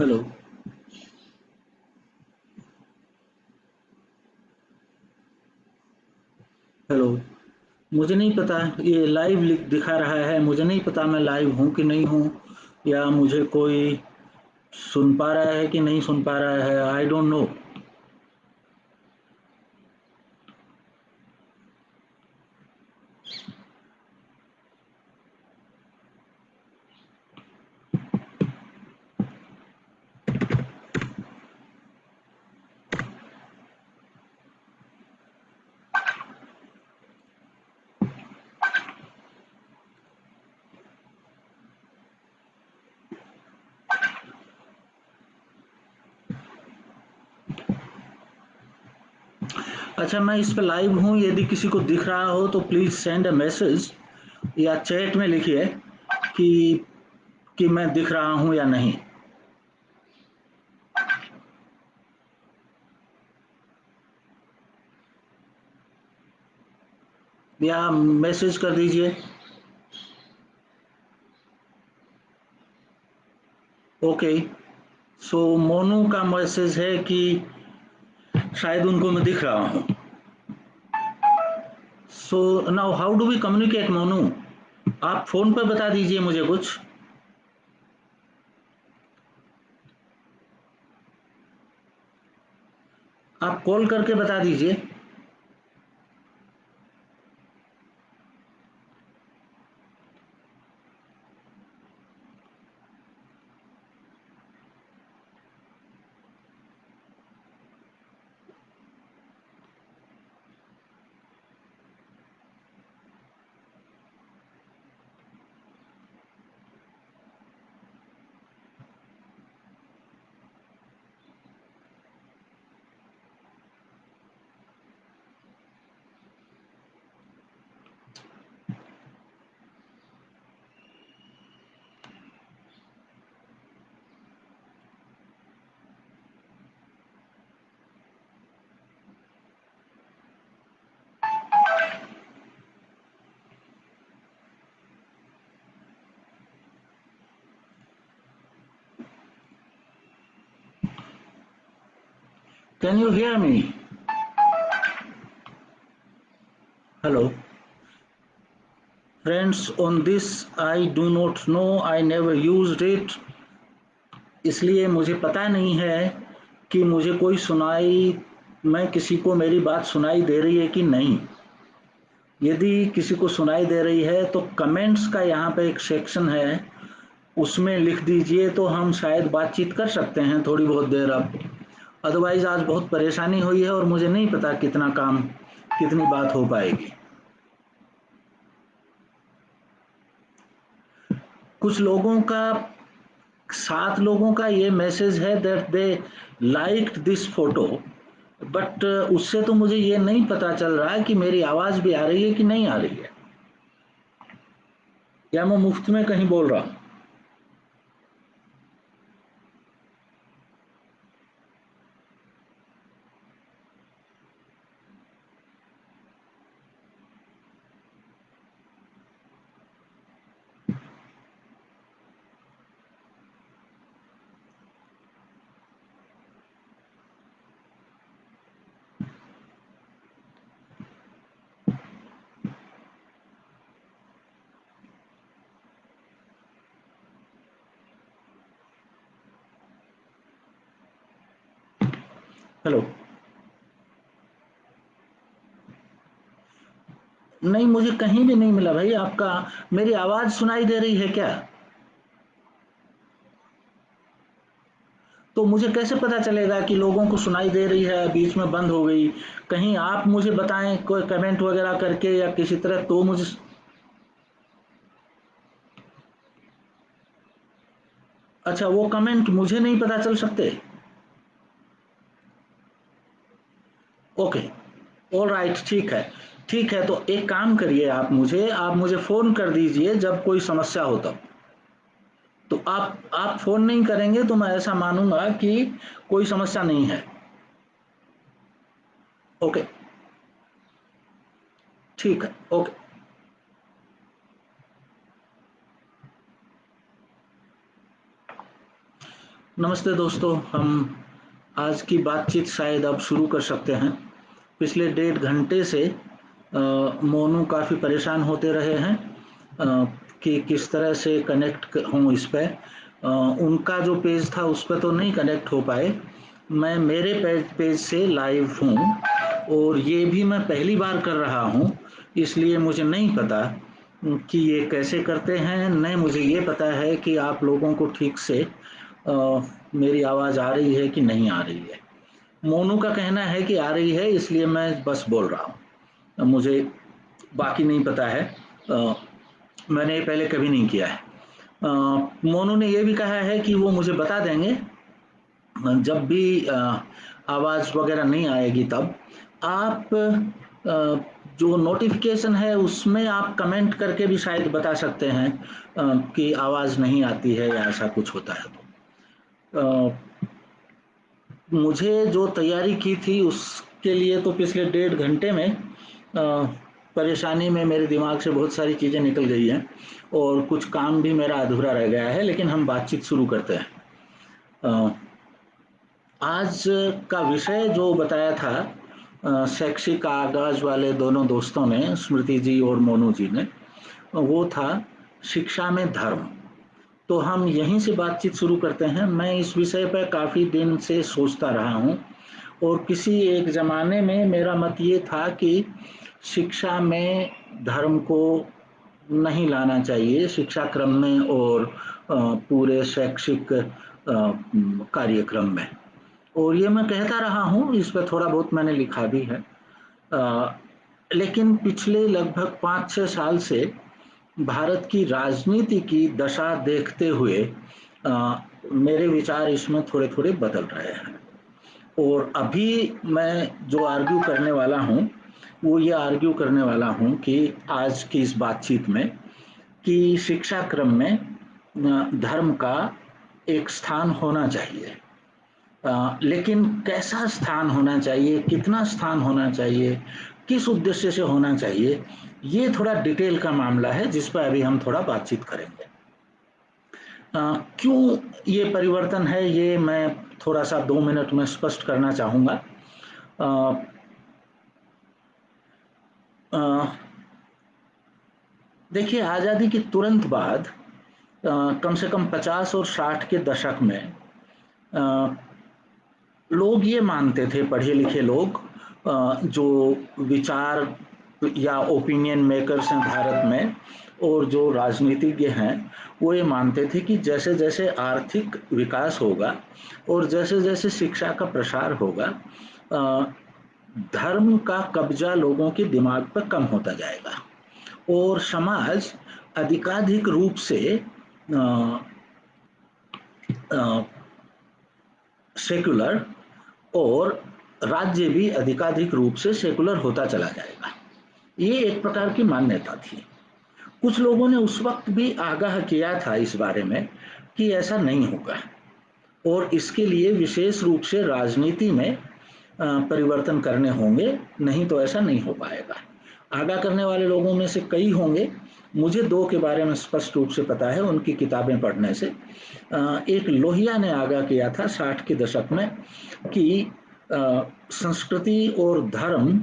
Hello. Hello. मुझे नहीं पता, ये लाइव दिखा रहा है, मुझे नहीं पता मैं लाइव हूँ कि नहीं हूँ, या मुझे कोई सुन पा रहा है कि नहीं सुन पा रहा है, आई डोंट नो। अच्छा, मैं इस पे लाइव हूँ, यदि किसी को दिख रहा हो तो प्लीज़ सेंड अ मैसेज या चैट में लिखिए कि मैं दिख रहा हूँ या नहीं, या मैसेज कर दीजिए। ओके। सो मोनू का मैसेज है कि शायद उनको मैं दिख रहा हूँ। So now how do we communicate Monu? आप फ़ोन पे बता दीजिए मुझे कुछ। आप कॉल करके बता दीजिए। Can you hear me? Hello. Friends, on this I do not know, I never used it, इसलिए मुझे पता नहीं है कि मुझे कोई सुनाई, मैं किसी को मेरी बात सुनाई दे रही है कि नहीं। यदि किसी को सुनाई दे रही है तो कमेंट्स का यहाँ पे एक सेक्शन है, उसमें लिख दीजिए तो हम शायद बातचीत कर सकते हैं थोड़ी बहुत देर अब। अदरवाइज आज बहुत परेशानी हुई है और मुझे नहीं पता कितना काम, कितनी बात हो पाएगी। कुछ लोगों का, 7 लोगों का ये मैसेज है that they liked this photo, but उससे तो मुझे ये नहीं पता चल रहा है कि मेरी आवाज़ भी आ रही है कि नहीं आ रही है, या मैं मुफ्त में कहीं बोल रहा हूँ। हेलो। नहीं, मुझे कहीं भी नहीं मिला भाई आपका। मेरी आवाज़ सुनाई दे रही है क्या? तो मुझे कैसे पता चलेगा कि लोगों को सुनाई दे रही है, बीच में बंद हो गई? कहीं आप मुझे बताएं कोई कमेंट वगैरह करके या किसी तरह, तो मुझे। अच्छा, वो कमेंट मुझे नहीं पता चल सकते? ओके। ऑल राइट, ठीक है। ठीक है, तो एक काम करिए, आप मुझे फ़ोन कर दीजिए जब कोई समस्या हो तब। तो आप फ़ोन नहीं करेंगे तो मैं ऐसा मानूंगा कि कोई समस्या नहीं है। ओके। ठीक है। ओके। नमस्ते दोस्तों, हम आज की बातचीत शायद अब शुरू कर सकते हैं। पिछले 1.5 घंटे से मोनू काफ़ी परेशान होते रहे हैं कि किस तरह से कनेक्ट हूँ इस पे। उनका जो पेज था उस पर तो नहीं कनेक्ट हो पाए। मैं मेरे पेज से लाइव हूँ और ये भी मैं पहली बार कर रहा हूँ, इसलिए मुझे नहीं पता कि ये कैसे करते हैं। नहीं, मुझे ये पता है कि आप लोगों को ठीक से मेरी आवाज़ आ रही है कि नहीं आ रही है। मोनू का कहना है कि आ रही है, इसलिए मैं बस बोल रहा हूँ। मुझे बाकी नहीं पता है। अ, मैंने ये पहले कभी नहीं किया है। मोनू ने ये भी कहा है कि वो मुझे बता देंगे जब भी आवाज़ वगैरह नहीं आएगी। तब आप जो नोटिफिकेशन है उसमें आप कमेंट करके भी शायद बता सकते हैं कि आवाज़ नहीं आती है या ऐसा कुछ होता है। तो मुझे जो तैयारी की थी उसके लिए तो पिछले 1.5 घंटे में परेशानी में मेरे दिमाग से बहुत सारी चीज़ें निकल गई हैं और कुछ काम भी मेरा अधूरा रह गया है, लेकिन हम बातचीत शुरू करते हैं। अ, आज का विषय जो बताया था शैक्षिक आगाज वाले दोनों दोस्तों ने, स्मृति जी और मोनू जी ने, वो था शिक्षा में धर्म। तो हम यहीं से बातचीत शुरू करते हैं। मैं इस विषय पर काफ़ी दिन से सोचता रहा हूँ और किसी एक ज़माने में मेरा मत ये था कि शिक्षा में धर्म को नहीं लाना चाहिए, शिक्षा क्रम में और पूरे शैक्षिक कार्यक्रम में। और ये मैं कहता रहा हूँ, इस पर थोड़ा बहुत मैंने लिखा भी है। अ, लेकिन पिछले लगभग 5-6 साल से भारत की राजनीति की दशा देखते हुए मेरे विचार इसमें थोड़े थोड़े बदल रहे हैं। और अभी मैं जो आर्ग्यू करने वाला हूँ वो ये आर्ग्यू करने वाला हूँ कि आज की इस बातचीत में कि शिक्षा क्रम में धर्म का एक स्थान होना चाहिए। लेकिन कैसा स्थान होना चाहिए, कितना स्थान होना चाहिए, किस उद्देश्य से होना चाहिए, ये थोड़ा डिटेल का मामला है जिस पर अभी हम थोड़ा बातचीत करेंगे। क्यों ये परिवर्तन है, ये मैं थोड़ा सा 2 मिनट में स्पष्ट करना चाहूँगा। अ, अ, देखिए, आज़ादी के तुरंत बाद कम से कम 50 और 60 के दशक में अ, लोग ये मानते थे, पढ़े लिखे लोग, जो विचार या ओपिनियन मेकर्स हैं भारत में और जो राजनीतिज्ञ हैं, वो ये मानते थे कि जैसे जैसे आर्थिक विकास होगा और जैसे जैसे शिक्षा का प्रसार होगा, धर्म का कब्जा लोगों के दिमाग पर कम होता जाएगा और समाज अधिकाधिक रूप से सेक्युलर और राज्य भी अधिकाधिक रूप से सेकुलर होता चला जाएगा। ये एक प्रकार की मान्यता थी। कुछ लोगों ने उस वक्त भी आगाह किया था इस बारे में कि ऐसा नहीं होगा और इसके लिए विशेष रूप से राजनीति में परिवर्तन करने होंगे, नहीं तो ऐसा नहीं हो पाएगा। आगाह करने वाले लोगों में से कई होंगे। मुझे दो के बारे में स्पष्ट रूप से पता है उनकी किताबें पढ़ने से। एक लोहिया ने आगाह किया था 60 के दशक में कि संस्कृति और धर्म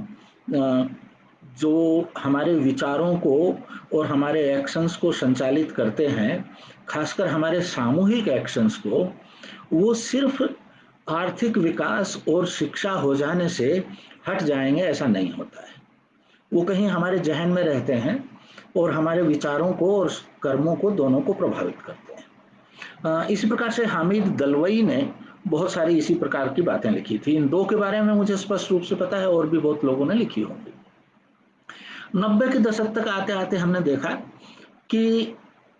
जो हमारे विचारों को और हमारे एक्शंस को संचालित करते हैं, खासकर हमारे सामूहिक एक्शंस को, वो सिर्फ आर्थिक विकास और शिक्षा हो जाने से हट जाएंगे, ऐसा नहीं होता है। वो कहीं हमारे जहन में रहते हैं और हमारे विचारों को और कर्मों को दोनों को प्रभावित करते हैं। इसी प्रकार से हामिद दलवई ने बहुत सारी इसी प्रकार की बातें लिखी थी। इन दो के बारे में मुझे स्पष्ट रूप से पता है और भी बहुत लोगों ने लिखी होंगी। 90 के दशक तक आते आते हमने देखा कि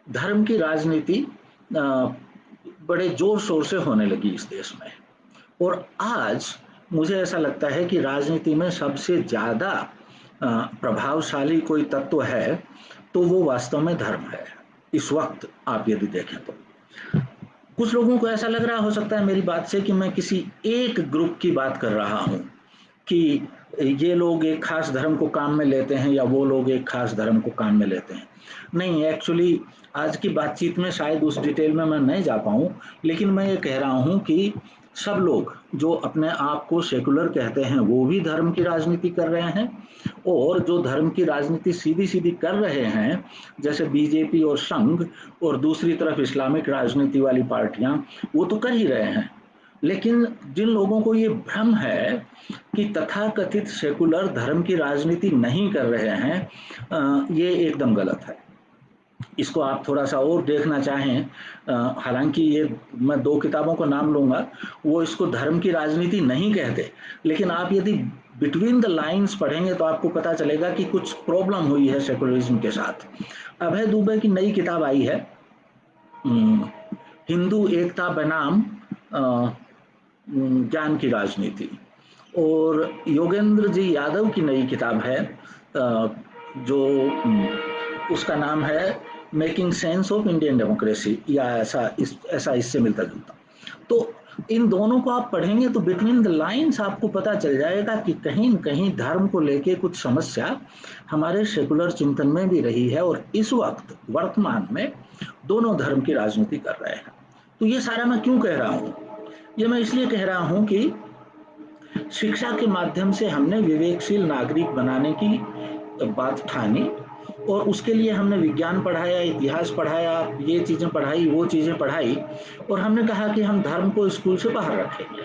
धर्म की राजनीति बड़े जोर शोर से होने लगी इस देश में और आज मुझे ऐसा लगता है कि राजनीति में सबसे ज्यादा प्रभावशाली कोई तत्व है तो वो वास्तव में धर्म है। इस वक्त आप यदि देखें तो कुछ लोगों को ऐसा लग रहा हो सकता है मेरी बात से कि मैं किसी एक ग्रुप की बात कर रहा हूं कि ये लोग एक खास धर्म को काम में लेते हैं या वो लोग एक खास धर्म को काम में लेते हैं। नहीं, एक्चुअली आज की बातचीत में शायद उस डिटेल में मैं नहीं जा पाऊँ, लेकिन मैं ये कह रहा हूँ कि सब लोग जो अपने आप को सेकुलर कहते हैं वो भी धर्म की राजनीति कर रहे हैं, और जो धर्म की राजनीति सीधी-सीधी कर रहे हैं, जैसे बीजेपी और संघ, और दूसरी तरफ इस्लामिक राजनीति वाली पार्टियां, वो तो कर ही रहे हैं। लेकिन जिन लोगों को ये भ्रम है कि तथाकथित सेकुलर धर्म की राजनीति नहीं कर रहे हैं, ये एकदम गलत है। इसको आप थोड़ा सा और देखना चाहें, हालांकि ये मैं 2 किताबों का नाम लूंगा, वो इसको धर्म की राजनीति नहीं कहते, लेकिन आप यदि बिटवीन द लाइंस पढ़ेंगे तो आपको पता चलेगा कि कुछ प्रॉब्लम हुई है सेकुलरिज्म के साथ। अभय दुबे की नई किताब आई है, हिंदू एकता बनाम ज्ञान की राजनीति, और योगेंद्र जी यादव की नई किताब है, जो उसका नाम है making sense of Indian democracy, या ऐसा इससे मिलता जुलता। तो इन दोनों को आप पढ़ेंगे तो बिटवीन द लाइंस आपको पता चल जाएगा कि कहीं न कहीं धर्म को लेके कुछ समस्या हमारे सेकुलर चिंतन में भी रही है, और इस वक्त वर्तमान में दोनों धर्म की राजनीति कर रहे हैं। तो ये सारा मैं क्यों कह रहा हूँ? ये मैं इसलिए कह रहा हूँ कि शिक्षा के माध्यम से हमने विवेकशील नागरिक बनाने की बात ठानी, और उसके लिए हमने विज्ञान पढ़ाया, इतिहास पढ़ाया, ये चीजें पढ़ाई, वो चीजें पढ़ाई, और हमने कहा कि हम धर्म को स्कूल से बाहर रखेंगे।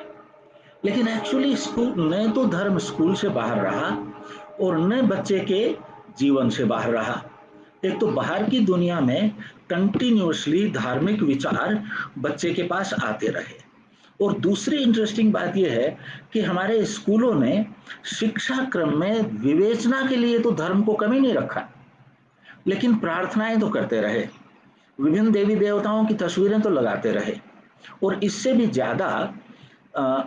लेकिन एक्चुअली स्कूल न तो धर्म स्कूल से बाहर रहा, और न बच्चे के जीवन से बाहर रहा। एक तो बाहर की दुनिया में कंटिन्यूअसली धार्मिक विचार बच्चे के पास आते रहे, और दूसरी इंटरेस्टिंग बात यह है कि हमारे स्कूलों ने शिक्षा क्रम में विवेचना के लिए तो धर्म को कमी नहीं रखा, लेकिन प्रार्थनाएं तो करते रहे, विभिन्न देवी देवताओं की तस्वीरें तो लगाते रहे, और इससे भी ज्यादा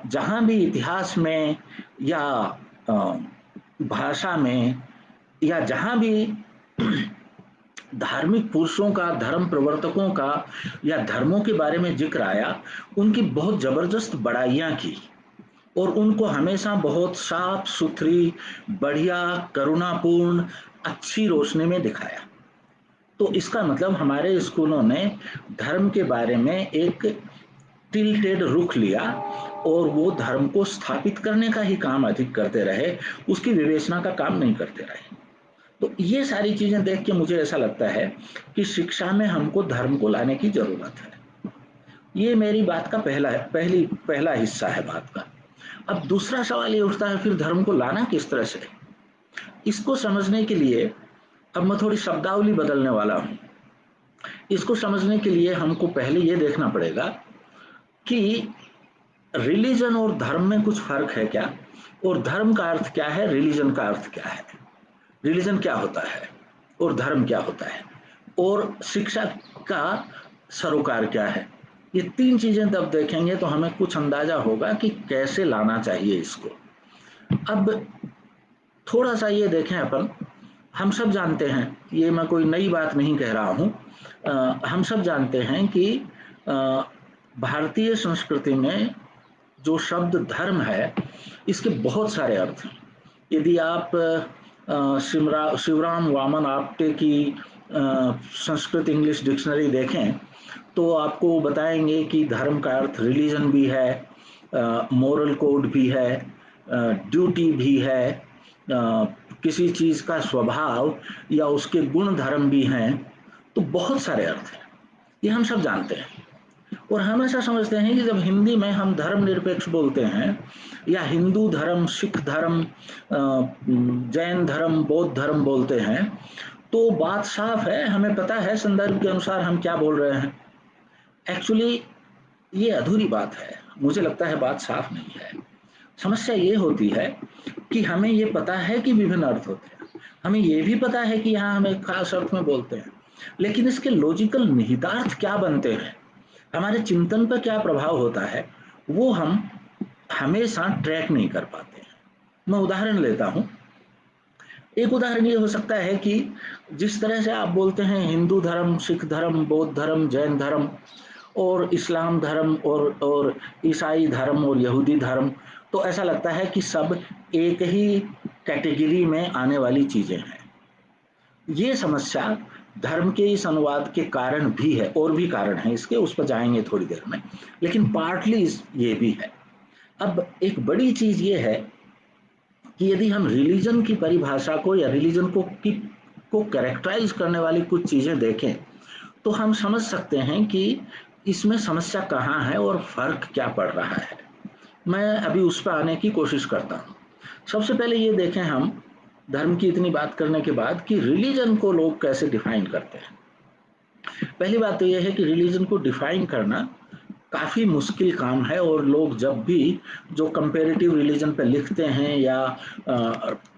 जहां भी इतिहास में या भाषा में या जहां भी धार्मिक पुरुषों का, धर्म प्रवर्तकों का या धर्मों के बारे में जिक्र आया, उनकी बहुत जबरदस्त बड़ाइयां की, और उनको हमेशा बहुत साफ सुथरी, बढ़िया, करुणापूर्ण, अच्छी रोशनी में दिखाया। तो इसका मतलब हमारे स्कूलों ने धर्म के बारे में एक टिल्टेड रुख लिया, और वो धर्म को स्थापित करने का ही काम अधिक करते रहे, उसकी विवेचना का काम नहीं करते रहे। तो ये सारी चीजें देख के मुझे ऐसा लगता है कि शिक्षा में हमको धर्म को लाने की जरूरत है। ये मेरी बात का पहला हिस्सा है बात का। अब दूसरा सवाल ये उठता है, फिर धर्म को लाना किस तरह से? इसको समझने के लिए अब मैं थोड़ी शब्दावली बदलने वाला हूं। इसको समझने के लिए हमको पहले ये देखना पड़ेगा कि रिलीजन और धर्म में कुछ फर्क है क्या, और धर्म का अर्थ क्या है, रिलीजन का अर्थ क्या है, रिलीजन क्या होता है और धर्म क्या होता है, और शिक्षा का सरोकार क्या है। ये 3 चीजें तब देखेंगे तो हमें कुछ अंदाजा होगा कि कैसे लाना चाहिए इसको। अब थोड़ा सा ये देखें अपन, हम सब जानते हैं, ये मैं कोई नई बात नहीं कह रहा हूं, हम सब जानते हैं कि भारतीय संस्कृति में जो शब्द धर्म है, इसके बहुत सारे अर्थ हैं। यदि आप शिवराम वामन आप्टे की संस्कृत इंग्लिश डिक्शनरी देखें तो आपको बताएंगे कि धर्म का अर्थ रिलीजन भी है, मोरल कोड भी है, ड्यूटी भी है, किसी चीज का स्वभाव या उसके गुण धर्म भी हैं। तो बहुत सारे अर्थ हैं, ये हम सब जानते हैं, और हम ऐसा समझते हैं कि जब हिंदी में हम धर्म निरपेक्ष बोलते हैं, या हिंदू धर्म, सिख धर्म, जैन धर्म, बौद्ध धर्म बोलते हैं, तो बात साफ है, हमें पता है संदर्भ के अनुसार हम क्या बोल रहे हैं। एक्चुअली ये अधूरी बात है, मुझे लगता है बात साफ नहीं है। समस्या ये होती है कि हमें ये पता है कि विभिन्न अर्थ होते हैं, हमें ये भी पता है कि यहाँ हम एक खास अर्थ में बोलते हैं, लेकिन इसके लॉजिकल निहितार्थ क्या बनते हैं, हमारे चिंतन पर क्या प्रभाव होता है, वो हम हमेशा ट्रैक नहीं कर पाते हैं। मैं उदाहरण लेता हूं। एक उदाहरण ये हो सकता है कि जिस तरह से आप बोलते हैं हिंदू धर्म, सिख धर्म, बौद्ध धर्म, जैन धर्म और इस्लाम धर्म और ईसाई धर्म और यहूदी धर्म, तो ऐसा लगता है कि सब एक ही कैटेगरी में आने वाली चीजें हैं। ये समस्या धर्म के इस अनुवाद के कारण भी है, और भी कारण है इसके, उस पर जाएंगे थोड़ी देर में, लेकिन पार्टली ये भी है। अब एक बड़ी चीज ये है कि यदि हम रिलीजन की परिभाषा को या रिलीजन को कैरेक्टराइज करने वाली कुछ चीजें देखें, तो हम समझ सकते हैं कि इसमें समस्या कहाँ है और फर्क क्या पड़ रहा है। मैं अभी उस पर आने की कोशिश करता हूँ। सबसे पहले ये देखें हम, धर्म की इतनी बात करने के बाद, कि रिलीजन को लोग कैसे डिफाइन करते हैं। पहली बात तो यह है कि रिलीजन को डिफाइन करना काफ़ी मुश्किल काम है, और लोग जब भी जो कंपेरेटिव रिलीजन पे लिखते हैं या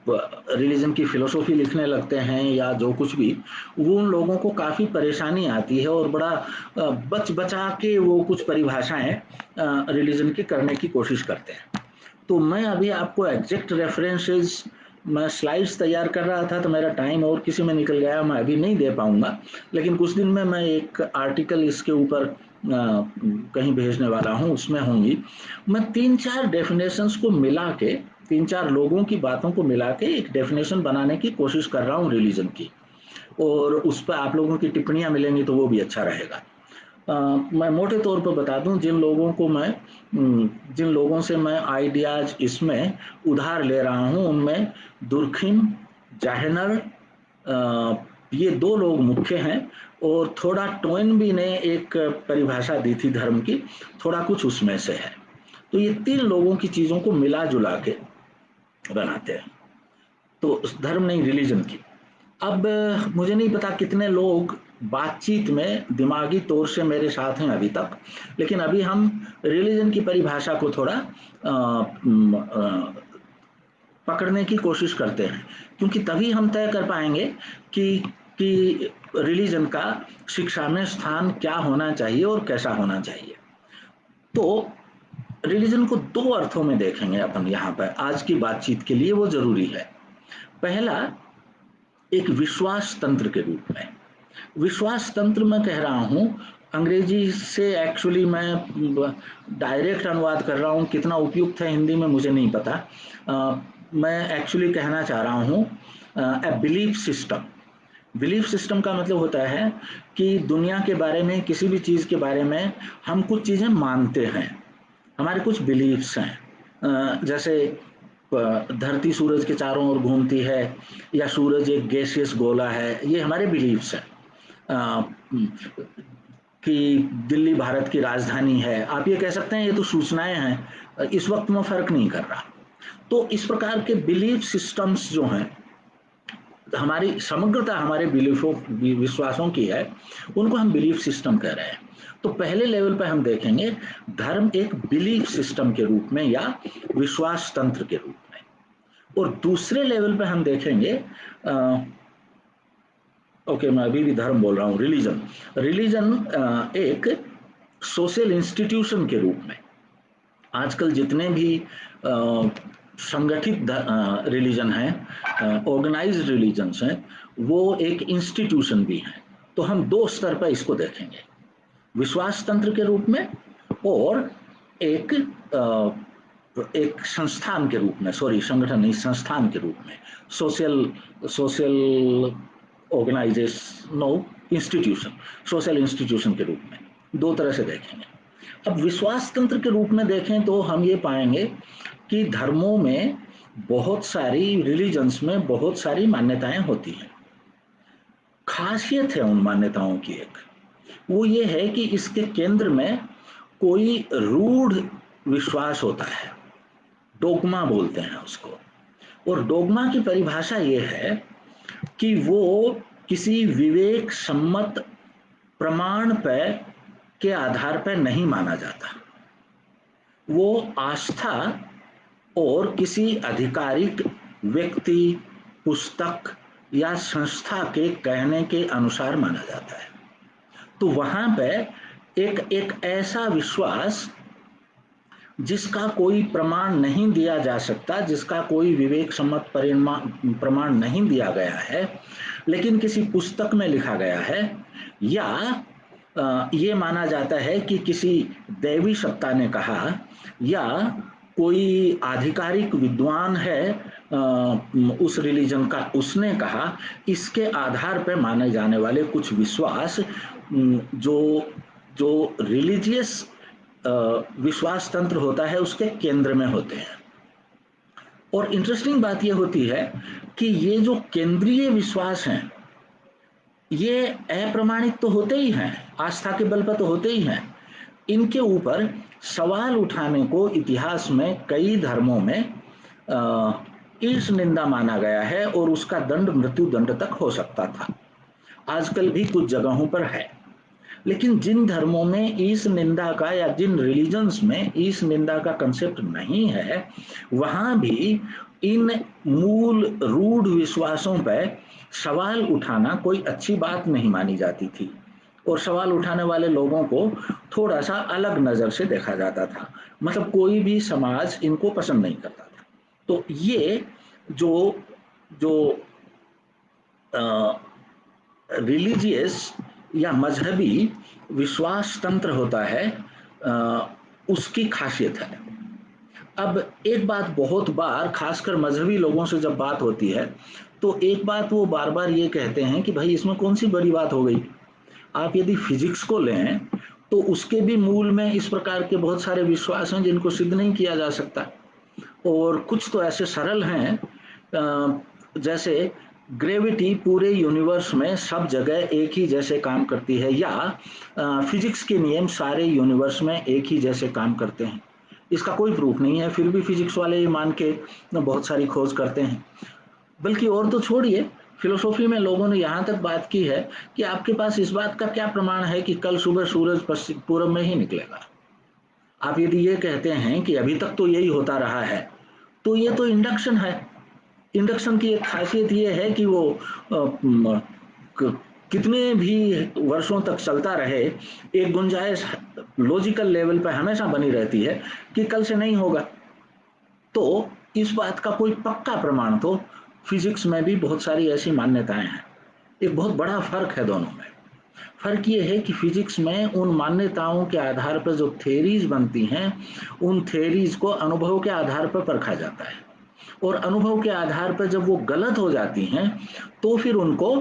रिलीजन की फिलोसॉफी लिखने लगते हैं या जो कुछ भी, वो उन लोगों को काफ़ी परेशानी आती है और बड़ा बच बचा के वो कुछ परिभाषाएं रिलीजन की करने की कोशिश करते हैं। तो मैं अभी आपको एग्जैक्ट रेफरेंसेस, मैं स्लाइड्स तैयार कर रहा था तो मेरा टाइम और किसी में निकल गया, मैं अभी नहीं दे पाऊंगा, लेकिन कुछ दिन में मैं एक आर्टिकल इसके ऊपर कहीं भेजने वाला हूं, उसमें होंगी। मैं 3-4 डेफिनेशंस को मिला के, 3-4 लोगों की बातों को मिला के एक डेफिनेशन बनाने की कोशिश कर रहा हूं रिलीजन की, और उस पर आप लोगों की टिप्पणियां मिलेंगी तो वो भी अच्छा रहेगा। मैं मोटे तौर पर बता दूं, जिन लोगों से मैं आइडियाज इसमें उधार ले रहा हूं, उनमें दुर्खिम, जाहनर, ये 2 लोग मुख्य हैं, और थोड़ा टोइनबी ने एक परिभाषा दी थी धर्म की, थोड़ा कुछ उसमें से है। तो ये 3 लोगों की चीजों को मिला जुला के बनाते हैं, तो धर्म नहीं, रिलीजन की। अब मुझे नहीं पता कितने लोग बातचीत में दिमागी तौर से मेरे साथ हैं अभी तक, लेकिन अभी हम रिलीजन की परिभाषा को थोड़ा पकड़ने की कोशिश करते हैं, क्योंकि तभी हम तय कर पाएंगे कि कि रिलीजन का शिक्षा में स्थान क्या होना चाहिए और कैसा होना चाहिए। तो रिलीजन को 2 अर्थों में देखेंगे अपन यहाँ पर आज की बातचीत के लिए, वो जरूरी है। पहला, एक विश्वास तंत्र के रूप में। विश्वास तंत्र मैं कह रहा हूं, अंग्रेजी से एक्चुअली मैं डायरेक्ट अनुवाद कर रहा हूं, कितना उपयुक्त है हिंदी में मुझे नहीं पता। मैं एक्चुअली कहना चाह रहा हूं a belief system. Belief system का मतलब होता है कि दुनिया के बारे में, किसी भी चीज़ के बारे में हम कुछ चीज़ें मानते हैं, हमारे कुछ बिलीफ्स हैं। जैसे धरती सूरज के चारों ओर घूमती है, या सूरज एक गैसियस गोला है, ये हमारे बिलीफ्स हैं। कि दिल्ली भारत की राजधानी है, आप ये कह सकते हैं ये तो सूचनाएं हैं, इस वक्त में फर्क नहीं कर रहा। तो इस प्रकार के बिलीफ सिस्टम्स जो हैं, हमारी समग्रता हमारे बिलीफों, विश्वासों की है, उनको हम बिलीफ सिस्टम कह रहे हैं। तो पहले लेवल पे हम देखेंगे धर्म एक बिलीफ सिस्टम के रूप में या विश्वास तंत्र के रूप में, और दूसरे लेवल पे हम देखेंगे मैं अभी भी धर्म बोल रहा हूँ, रिलीजन एक सोशल इंस्टीट्यूशन के रूप में। आजकल जितने भी संगठित रिलीजन हैं, ऑर्गेनाइज्ड रिलीजन्स हैं, वो एक इंस्टीट्यूशन भी हैं। तो हम 2 स्तर पर इसको देखेंगे, विश्वास तंत्र के रूप में और एक संस्थान के रूप में, सॉरी संगठन नहीं, संस्थान के रूप में, social organization, no, institution, social institution के रूप में। 2 तरह से देखेंगे। अब विश्वास तंत्र के रूप में देखें तो हम ये पाएंगे कि धर्मों में बहुत सारी, रिलीजन्स में बहुत सारी मान्यताएं होती हैं। खासियत है उन मान्यताओं की एक, वो ये है कि इसके केंद्र में कोई रूढ़ विश्वास होता है, डोगमा बोलते हैं उसको। और डोगमा की परिभाषा ये है कि वो किसी विवेक सम्मत प्रमाण पर के आधार पर नहीं माना जाता, वो आस्था और किसी आधिकारिक व्यक्ति, पुस्तक या संस्था के कहने के अनुसार माना जाता है। तो वहां पे एक ऐसा विश्वास जिसका कोई प्रमाण नहीं दिया जा सकता, जिसका कोई विवेक सम्मत प्रमाण नहीं दिया गया है, लेकिन किसी पुस्तक में लिखा गया है, या ये माना जाता है कि किसी दैवी सत्ता ने कहा, या कोई आधिकारिक विद्वान है उस रिलीजन का, उसने कहा इसके आधार पर माने जाने वाले कुछ विश्वास जो जो रिलीजियस विश्वास तंत्र होता है उसके केंद्र में होते हैं। और इंटरेस्टिंग बात यह होती है कि ये जो केंद्रीय विश्वास हैं ये अप्रमाणित तो होते ही हैं, आस्था के बल पर तो होते ही हैं। इनके ऊपर सवाल उठाने को इतिहास में कई धर्मों में ईश निंदा माना गया है और उसका दंड मृत्यु दंड तक हो सकता था। आजकल भी कुछ जगहों पर है। लेकिन जिन धर्मों में ईश निंदा का या जिन रिलीजन्स में ईश निंदा का कंसेप्ट नहीं है वहां भी इन मूल रूढ़ विश्वासों पर सवाल उठाना कोई अच्छी बात नहीं मानी जाती थी और सवाल उठाने वाले लोगों को थोड़ा सा अलग नजर से देखा जाता था। मतलब कोई भी समाज इनको पसंद नहीं करता था। तो ये जो जो रिलीजियस या मजहबी विश्वास तंत्र होता है उसकी खासियत है। अब एक बात बहुत बार खासकर मजहबी लोगों से जब बात होती है तो एक बात वो बार बार ये कहते हैं कि भाई इसमें कौन सी बड़ी बात हो गई। आप यदि फिजिक्स को लें तो उसके भी मूल में इस प्रकार के बहुत सारे विश्वास हैं जिनको सिद्ध नहीं किया जा सकता और कुछ तो ऐसे सरल हैं जैसे ग्रेविटी पूरे यूनिवर्स में सब जगह एक ही जैसे काम करती है या फिजिक्स के नियम सारे यूनिवर्स में एक ही जैसे काम करते हैं। इसका कोई प्रूफ नहीं है फिर भी फिजिक्स वाले ये मान के बहुत सारी खोज करते हैं। बल्कि और तो छोड़िए फिलोसॉफी में लोगों ने यहाँ तक बात की है कि आपके पास इस बात का क्या प्रमाण है कि कल सुबह सूरज पश्चिम पूर्व में ही निकलेगा। आप यदि ये कहते हैं कि अभी तक तो यही होता रहा है तो ये तो इंडक्शन है। इंडक्शन की एक खासियत ये है कि वो कितने भी वर्षों तक चलता रहे एक गुंजाइश लॉजिकल लेवल पर हमेशा बनी रहती है कि कल से नहीं होगा। तो इस बात का कोई पक्का प्रमाण तो फिजिक्स में भी बहुत सारी ऐसी मान्यताएं हैं। एक बहुत बड़ा फर्क है दोनों में। फर्क ये है कि फिजिक्स में उन मान्यताओं के आधार पर जो थ्योरीज बनती हैं उन थ्योरीज को अनुभव के आधार पर परखा जाता है और अनुभव के आधार पर जब वो गलत हो जाती हैं तो फिर उनको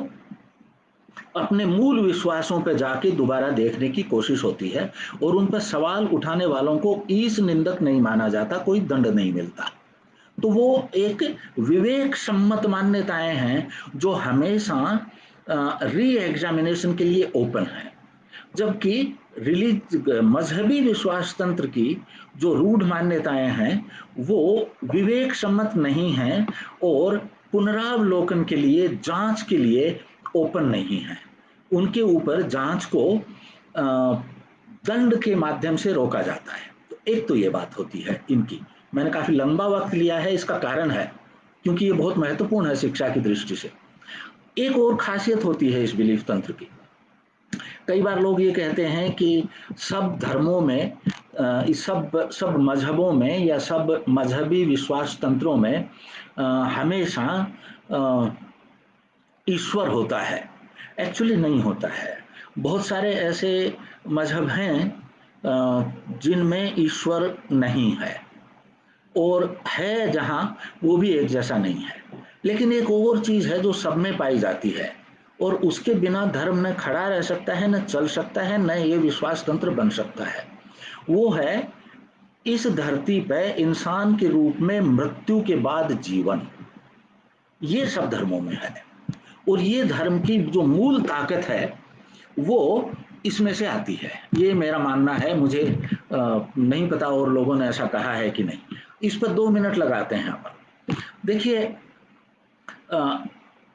अपने मूल विश्वासों पर जाके दोबारा देखने की कोशिश होती है और उन पर सवाल उठाने वालों को ईश निंदक नहीं माना जाता, कोई दंड नहीं मिलता। तो वो एक विवेक सम्मत मान्यताएं हैं जो हमेशा री एग्जामिनेशन के लिए ओपन है। जबकि मजहबी विश्वास तंत्र की जो रूढ़ मान्यताएं हैं वो विवेक सम्मत नहीं हैं और पुनरावलोकन के लिए जांच के लिए ओपन नहीं है। उनके ऊपर जांच को दंड के माध्यम से रोका जाता है। तो एक तो ये बात होती है इनकी। मैंने काफी लंबा वक्त लिया है, इसका कारण है क्योंकि ये बहुत महत्वपूर्ण है शिक्षा की दृष्टि से। एक और खासियत होती है इस बिलीफ तंत्र की। कई बार लोग ये कहते हैं कि सब धर्मों में सब मजहबों में या सब मजहबी विश्वास तंत्रों में हमेशा ईश्वर होता है। एक्चुअली नहीं होता है। बहुत सारे ऐसे मजहब हैं जिनमें ईश्वर नहीं है और है जहां वो भी एक जैसा नहीं है। लेकिन एक और चीज है जो सब में पाई जाती है और उसके बिना धर्म न खड़ा रह सकता है, न चल सकता है, न ये विश्वास तंत्र बन सकता है। वो है इस धरती पे इंसान के रूप में मृत्यु के बाद जीवन। ये सब धर्मों में है और ये धर्म की जो मूल ताकत है वो इसमें से आती है। ये मेरा मानना है। मुझे नहीं पता और लोगों ने ऐसा कहा है कि नहीं। इस पर 2 मिनट लगाते हैं अपन। देखिए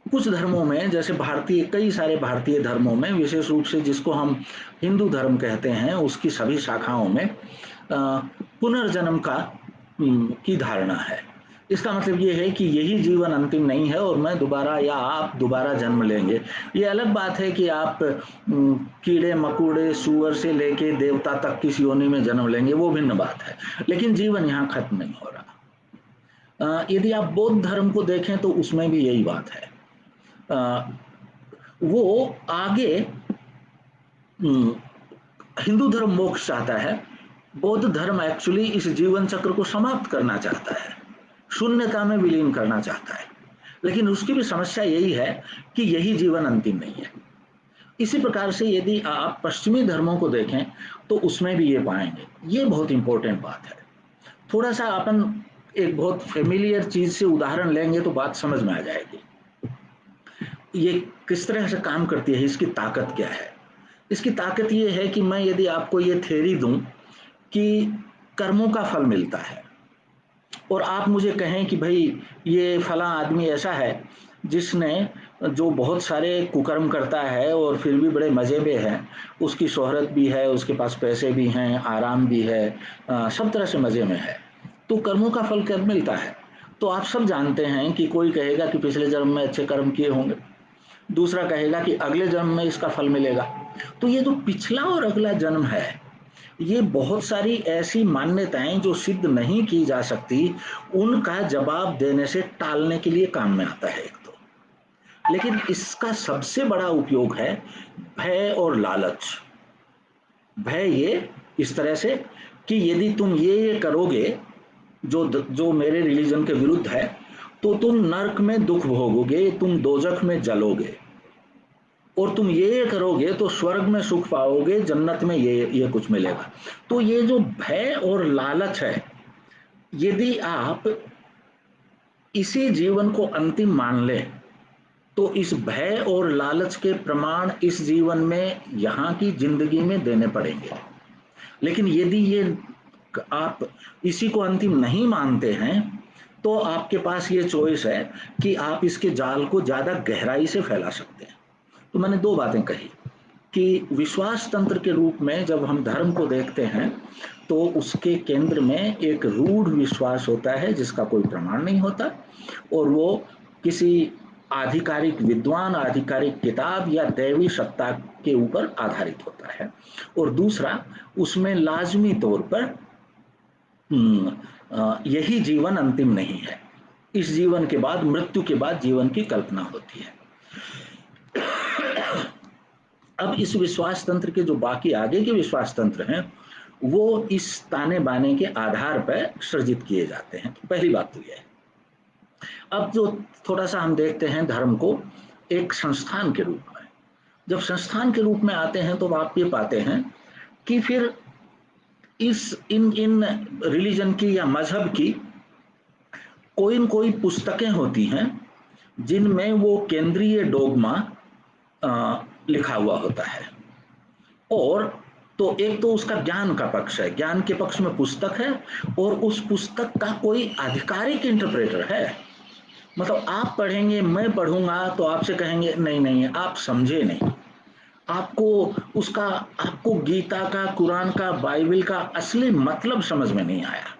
कुछ धर्मों में जैसे कई सारे भारतीय धर्मों में विशेष रूप से जिसको हम हिंदू धर्म कहते हैं उसकी सभी शाखाओं में पुनर्जन्म की धारणा है। इसका मतलब ये है कि यही जीवन अंतिम नहीं है और मैं दोबारा या आप दोबारा जन्म लेंगे। ये अलग बात है कि आप कीड़े मकोड़े सूअर से लेके देवता तक किसी योनि में जन्म लेंगे, वो भिन्न बात है। लेकिन जीवन यहाँ खत्म नहीं हो रहा। यदि आप बौद्ध धर्म को देखें तो उसमें भी यही बात है। वो आगे हिंदू धर्म मोक्ष चाहता है बौद्ध धर्म एक्चुअली इस जीवन चक्र को समाप्त करना चाहता है, शून्यता में विलीन करना चाहता है, लेकिन उसकी भी समस्या यही है कि यही जीवन अंतिम नहीं है। इसी प्रकार से यदि आप पश्चिमी धर्मों को देखें तो उसमें भी ये पाएंगे। ये बहुत इंपॉर्टेंट बात है। थोड़ा सा अपन एक बहुत फेमिलियर चीज से उदाहरण लेंगे तो बात समझ में आ जाएगी। ये किस तरह से काम करती है, इसकी ताकत क्या है। इसकी ताकत ये है कि मैं यदि आपको ये थ्योरी दूं कि कर्मों का फल मिलता है और आप मुझे कहें कि भाई ये फला आदमी ऐसा है जिसने जो बहुत सारे कुकर्म करता है और फिर भी बड़े मजे में है, उसकी शोहरत भी है, उसके पास पैसे भी हैं, आराम भी है, सब तरह से मजे में है, तो कर्मों का फल कब मिलता है। तो आप सब जानते हैं कि कोई कहेगा कि पिछले जन्म में अच्छे कर्म किए होंगे, दूसरा कहेगा कि अगले जन्म में इसका फल मिलेगा। तो ये जो पिछला और अगला जन्म है, ये बहुत सारी ऐसी मान्यताएं जो सिद्ध नहीं की जा सकती, उनका जवाब देने से टालने के लिए काम में आता है एक तो। लेकिन इसका सबसे बड़ा उपयोग है भय और लालच। भय ये इस तरह से कि यदि तुम ये करोगे जो जो मेरे रिलीजन के विरुद्ध है, तो तुम नरक में दुख भोगोगे, तुम दोजख में जलोगे, और तुम ये करोगे तो स्वर्ग में सुख पाओगे, जन्नत में ये कुछ मिलेगा। तो ये जो भय और लालच है, यदि आप इसी जीवन को अंतिम मान लें तो इस भय और लालच के प्रमाण इस जीवन में यहाँ की जिंदगी में देने पड़ेंगे। लेकिन यदि ये आप इसी को अंतिम नहीं मानते हैं तो आपके पास ये चॉइस है कि आप इसके जाल को ज्यादा गहराई से फैला सकते हैं। तो मैंने दो बातें कही कि विश्वास तंत्र के रूप में जब हम धर्म को देखते हैं तो उसके केंद्र में एक रूढ़ विश्वास होता है जिसका कोई प्रमाण नहीं होता, और वो किसी आधिकारिक विद्वान, आधिकारिक किताब या दैवी सत्ता के ऊपर आधारित होता है। और दूसरा, उसमें लाजमी तौर पर यही जीवन अंतिम नहीं है, इस जीवन के बाद, मृत्यु के बाद जीवन की कल्पना होती है। अब इस विश्वास तंत्र के जो बाकी आगे के विश्वास तंत्र हैं वो इस ताने बाने के आधार पर सृजित किए जाते हैं। तो पहली बात तो यह है। अब जो थोड़ा सा हम देखते हैं धर्म को एक संस्थान के रूप में, जब संस्थान के रूप में आते हैं तो आप ये पाते हैं कि फिर इस इन इन रिलीजन की या मजहब की कोई न कोई पुस्तकें होती हैं जिनमें वो केंद्रीय डोगमा लिखा हुआ होता है। और तो एक तो उसका ज्ञान का पक्ष है, ज्ञान के पक्ष में पुस्तक है, और उस पुस्तक का कोई आधिकारिक इंटरप्रेटर है। मतलब आप पढ़ेंगे, मैं पढ़ूंगा तो आपसे कहेंगे नहीं नहीं आप समझे नहीं, आपको उसका, आपको गीता का, कुरान का, बाइबल का असली मतलब समझ में नहीं आया।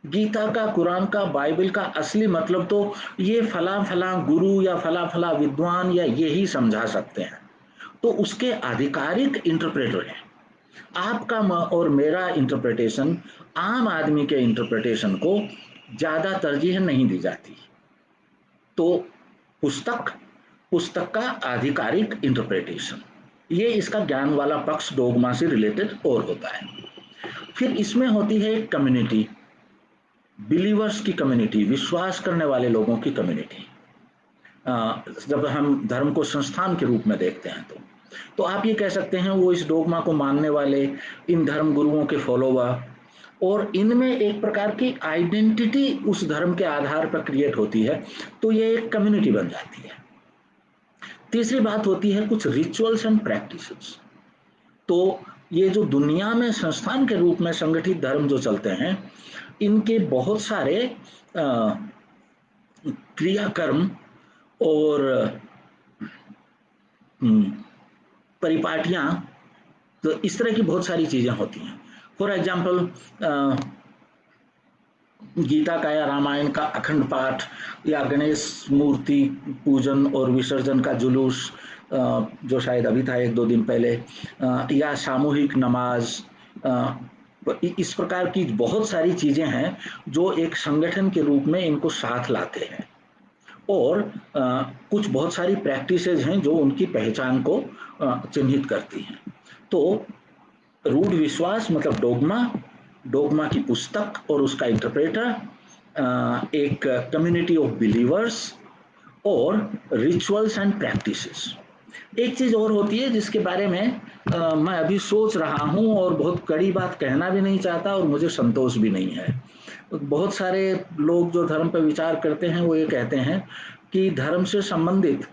गीता का, कुरान का, बाइबल का असली मतलब तो ये फला फला गुरु या फला फला विद्वान या ये ही समझा सकते हैं। तो उसके आधिकारिक इंटरप्रेटर हैं। आपका और मेरा इंटरप्रिटेशन आम आदमी के इंटरप्रिटेशन को ज्यादा तरजीह नहीं दी जाती। तो पुस्तक, पुस्तक का आधिकारिक इंटरप्रिटेशन, ये इसका ज्ञान वाला पक्ष डोगमा से रिलेटेड और होता है। फिर इसमें होती है एक कम्युनिटी, बिलीवर्स की कम्युनिटी, विश्वास करने वाले लोगों की कम्युनिटी। जब हम धर्म को संस्थान के रूप में देखते हैं तो आप ये कह सकते हैं वो इस डोगमा को मानने वाले, इन धर्म गुरुओं के फॉलोवर, और इनमें एक प्रकार की आइडेंटिटी उस धर्म के आधार पर क्रिएट होती है, तो ये एक कम्युनिटी बन जाती है। तीसरी बात होती है कुछ रिचुअल्स एंड प्रैक्टिसेस। तो ये जो दुनिया में संस्थान के रूप में संगठित धर्म जो चलते हैं, इनके बहुत सारे क्रियाकर्म और परिपाटियां, तो इस तरह की बहुत सारी चीजें होती हैं। फॉर एग्जाम्पल गीता का या रामायण का अखंड पाठ, या गणेश मूर्ति पूजन और विसर्जन का जुलूस जो शायद अभी था एक दो दिन पहले, या सामूहिक नमाज, इस प्रकार की बहुत सारी चीजें हैं जो एक संगठन के रूप में इनको साथ लाते हैं। और कुछ बहुत सारी प्रैक्टिसेज हैं जो उनकी पहचान को चिन्हित करती हैं। तो रूढ़ विश्वास मतलब डोगमा, डोगमा की पुस्तक और उसका इंटरप्रेटर, एक कम्युनिटी ऑफ बिलीवर्स और रिचुअल्स एंड प्रैक्टिसेस। एक चीज और होती है जिसके बारे में मैं अभी सोच रहा हूं और बहुत कड़ी बात कहना भी नहीं चाहता और मुझे संतोष भी नहीं है। बहुत सारे लोग जो धर्म पर विचार करते हैं वो ये कहते हैं कि धर्म से संबंधित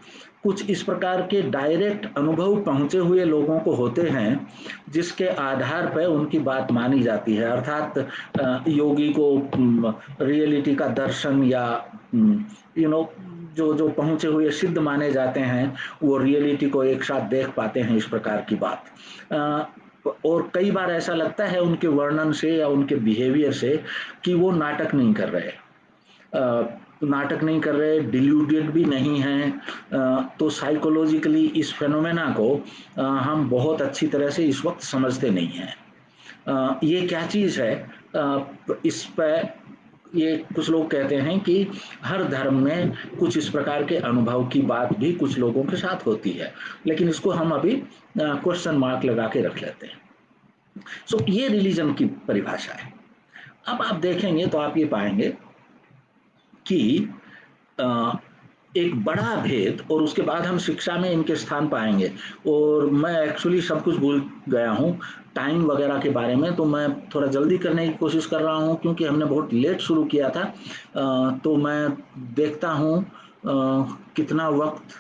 कुछ इस प्रकार के डायरेक्ट अनुभव पहुंचे हुए लोगों को होते हैं जिसके आधार पर उनकी बात मानी जाती है। अर्थात योगी को रियलिटी का दर्शन या यू नो जो जो पहुंचे हुए सिद्ध माने जाते हैं वो रियलिटी को एक साथ देख पाते हैं, इस प्रकार की बात। और कई बार ऐसा लगता है उनके वर्णन से या उनके बिहेवियर से कि वो नाटक नहीं कर रहे, नाटक नहीं कर रहे, डिल्यूटेड भी नहीं हैं। तो साइकोलॉजिकली इस फेनोमेना को हम बहुत अच्छी तरह से इस वक्त समझते नहीं हैं। ये क्या चीज़ है, इस पर ये कुछ लोग कहते हैं कि हर धर्म में कुछ इस प्रकार के अनुभव की बात भी कुछ लोगों के साथ होती है, लेकिन इसको हम अभी क्वेश्चन मार्क लगा के रख लेते हैं। सो ये रिलीजन की परिभाषा है। अब आप देखेंगे तो आप ये पाएंगे कि एक बड़ा भेद, और उसके बाद हम शिक्षा में इनके स्थान पाएंगे। और मैं एक्चुअली सब कुछ भूल गया हूँ टाइम वगैरह के बारे में, तो मैं थोड़ा जल्दी करने की कोशिश कर रहा हूँ क्योंकि हमने बहुत लेट शुरू किया था। तो मैं देखता हूँ कितना वक्त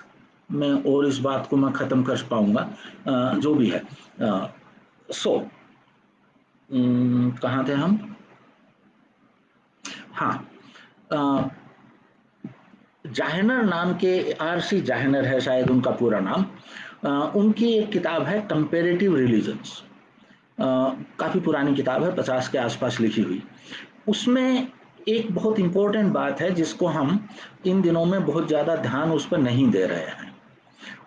में और इस बात को मैं ख़त्म कर पाऊँगा, जो भी है। सो कहाँ थे हम? हाँ, जाहनर नाम के, आर.सी. जाहनर है शायद उनका पूरा नाम। उनकी एक किताब है कंपैरेटिव रिलीजन्स, काफ़ी पुरानी किताब है, 50 के आसपास लिखी हुई। उसमें एक बहुत इम्पोर्टेंट बात है जिसको हम इन दिनों में बहुत ज़्यादा ध्यान उस पर नहीं दे रहे हैं।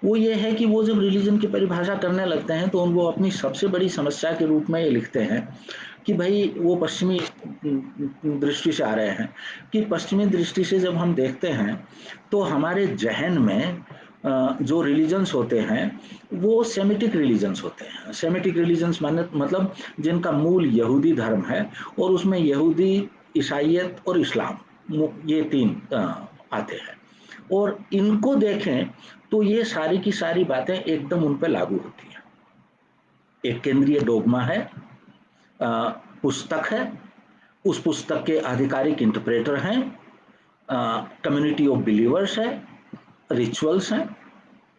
वो ये है कि वो जब रिलीजन की परिभाषा करने लगते हैं तो वो अपनी सबसे बड़ी समस्या के रूप में ये लिखते हैं कि भाई वो पश्चिमी दृष्टि से आ रहे हैं कि पश्चिमी दृष्टि से जब हम देखते हैं तो हमारे जहन में जो रिलीजन्स होते हैं वो सेमिटिक रिलीजन्स होते हैं। सेमिटिक रिलीजन्स माने मतलब जिनका मूल यहूदी धर्म है और उसमें यहूदी, ईसाइयत और इस्लाम, ये तीन आते हैं। और इनको देखें तो ये सारी की सारी बातें एकदम उन पर लागू होती हैं। एक केंद्रीय डोगमा है, पुस्तक है, उस पुस्तक के आधिकारिक इंटरप्रेटर हैं, कम्युनिटी ऑफ बिलीवर्स है, रिचुअल्स हैं,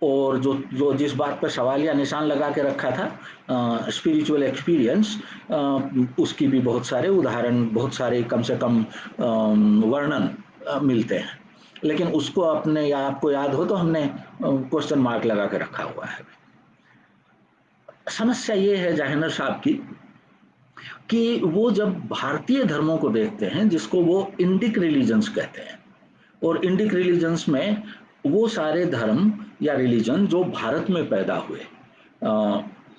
और जो जो जिस बात पर सवाल या निशान लगा के रखा था स्पिरिचुअल एक्सपीरियंस, उसकी भी बहुत सारे उदाहरण, बहुत सारे कम से कम वर्णन मिलते हैं। लेकिन उसको अपने या आपको याद हो तो हमने क्वेश्चन मार्क लगा के रखा हुआ है। समस्या ये है जाहिनर साहब की कि वो जब भारतीय धर्मों को देखते हैं जिसको वो इंडिक रिलीजन्स कहते हैं, और इंडिक रिलीजन्स में वो सारे धर्म या रिलीजन जो भारत में पैदा हुए,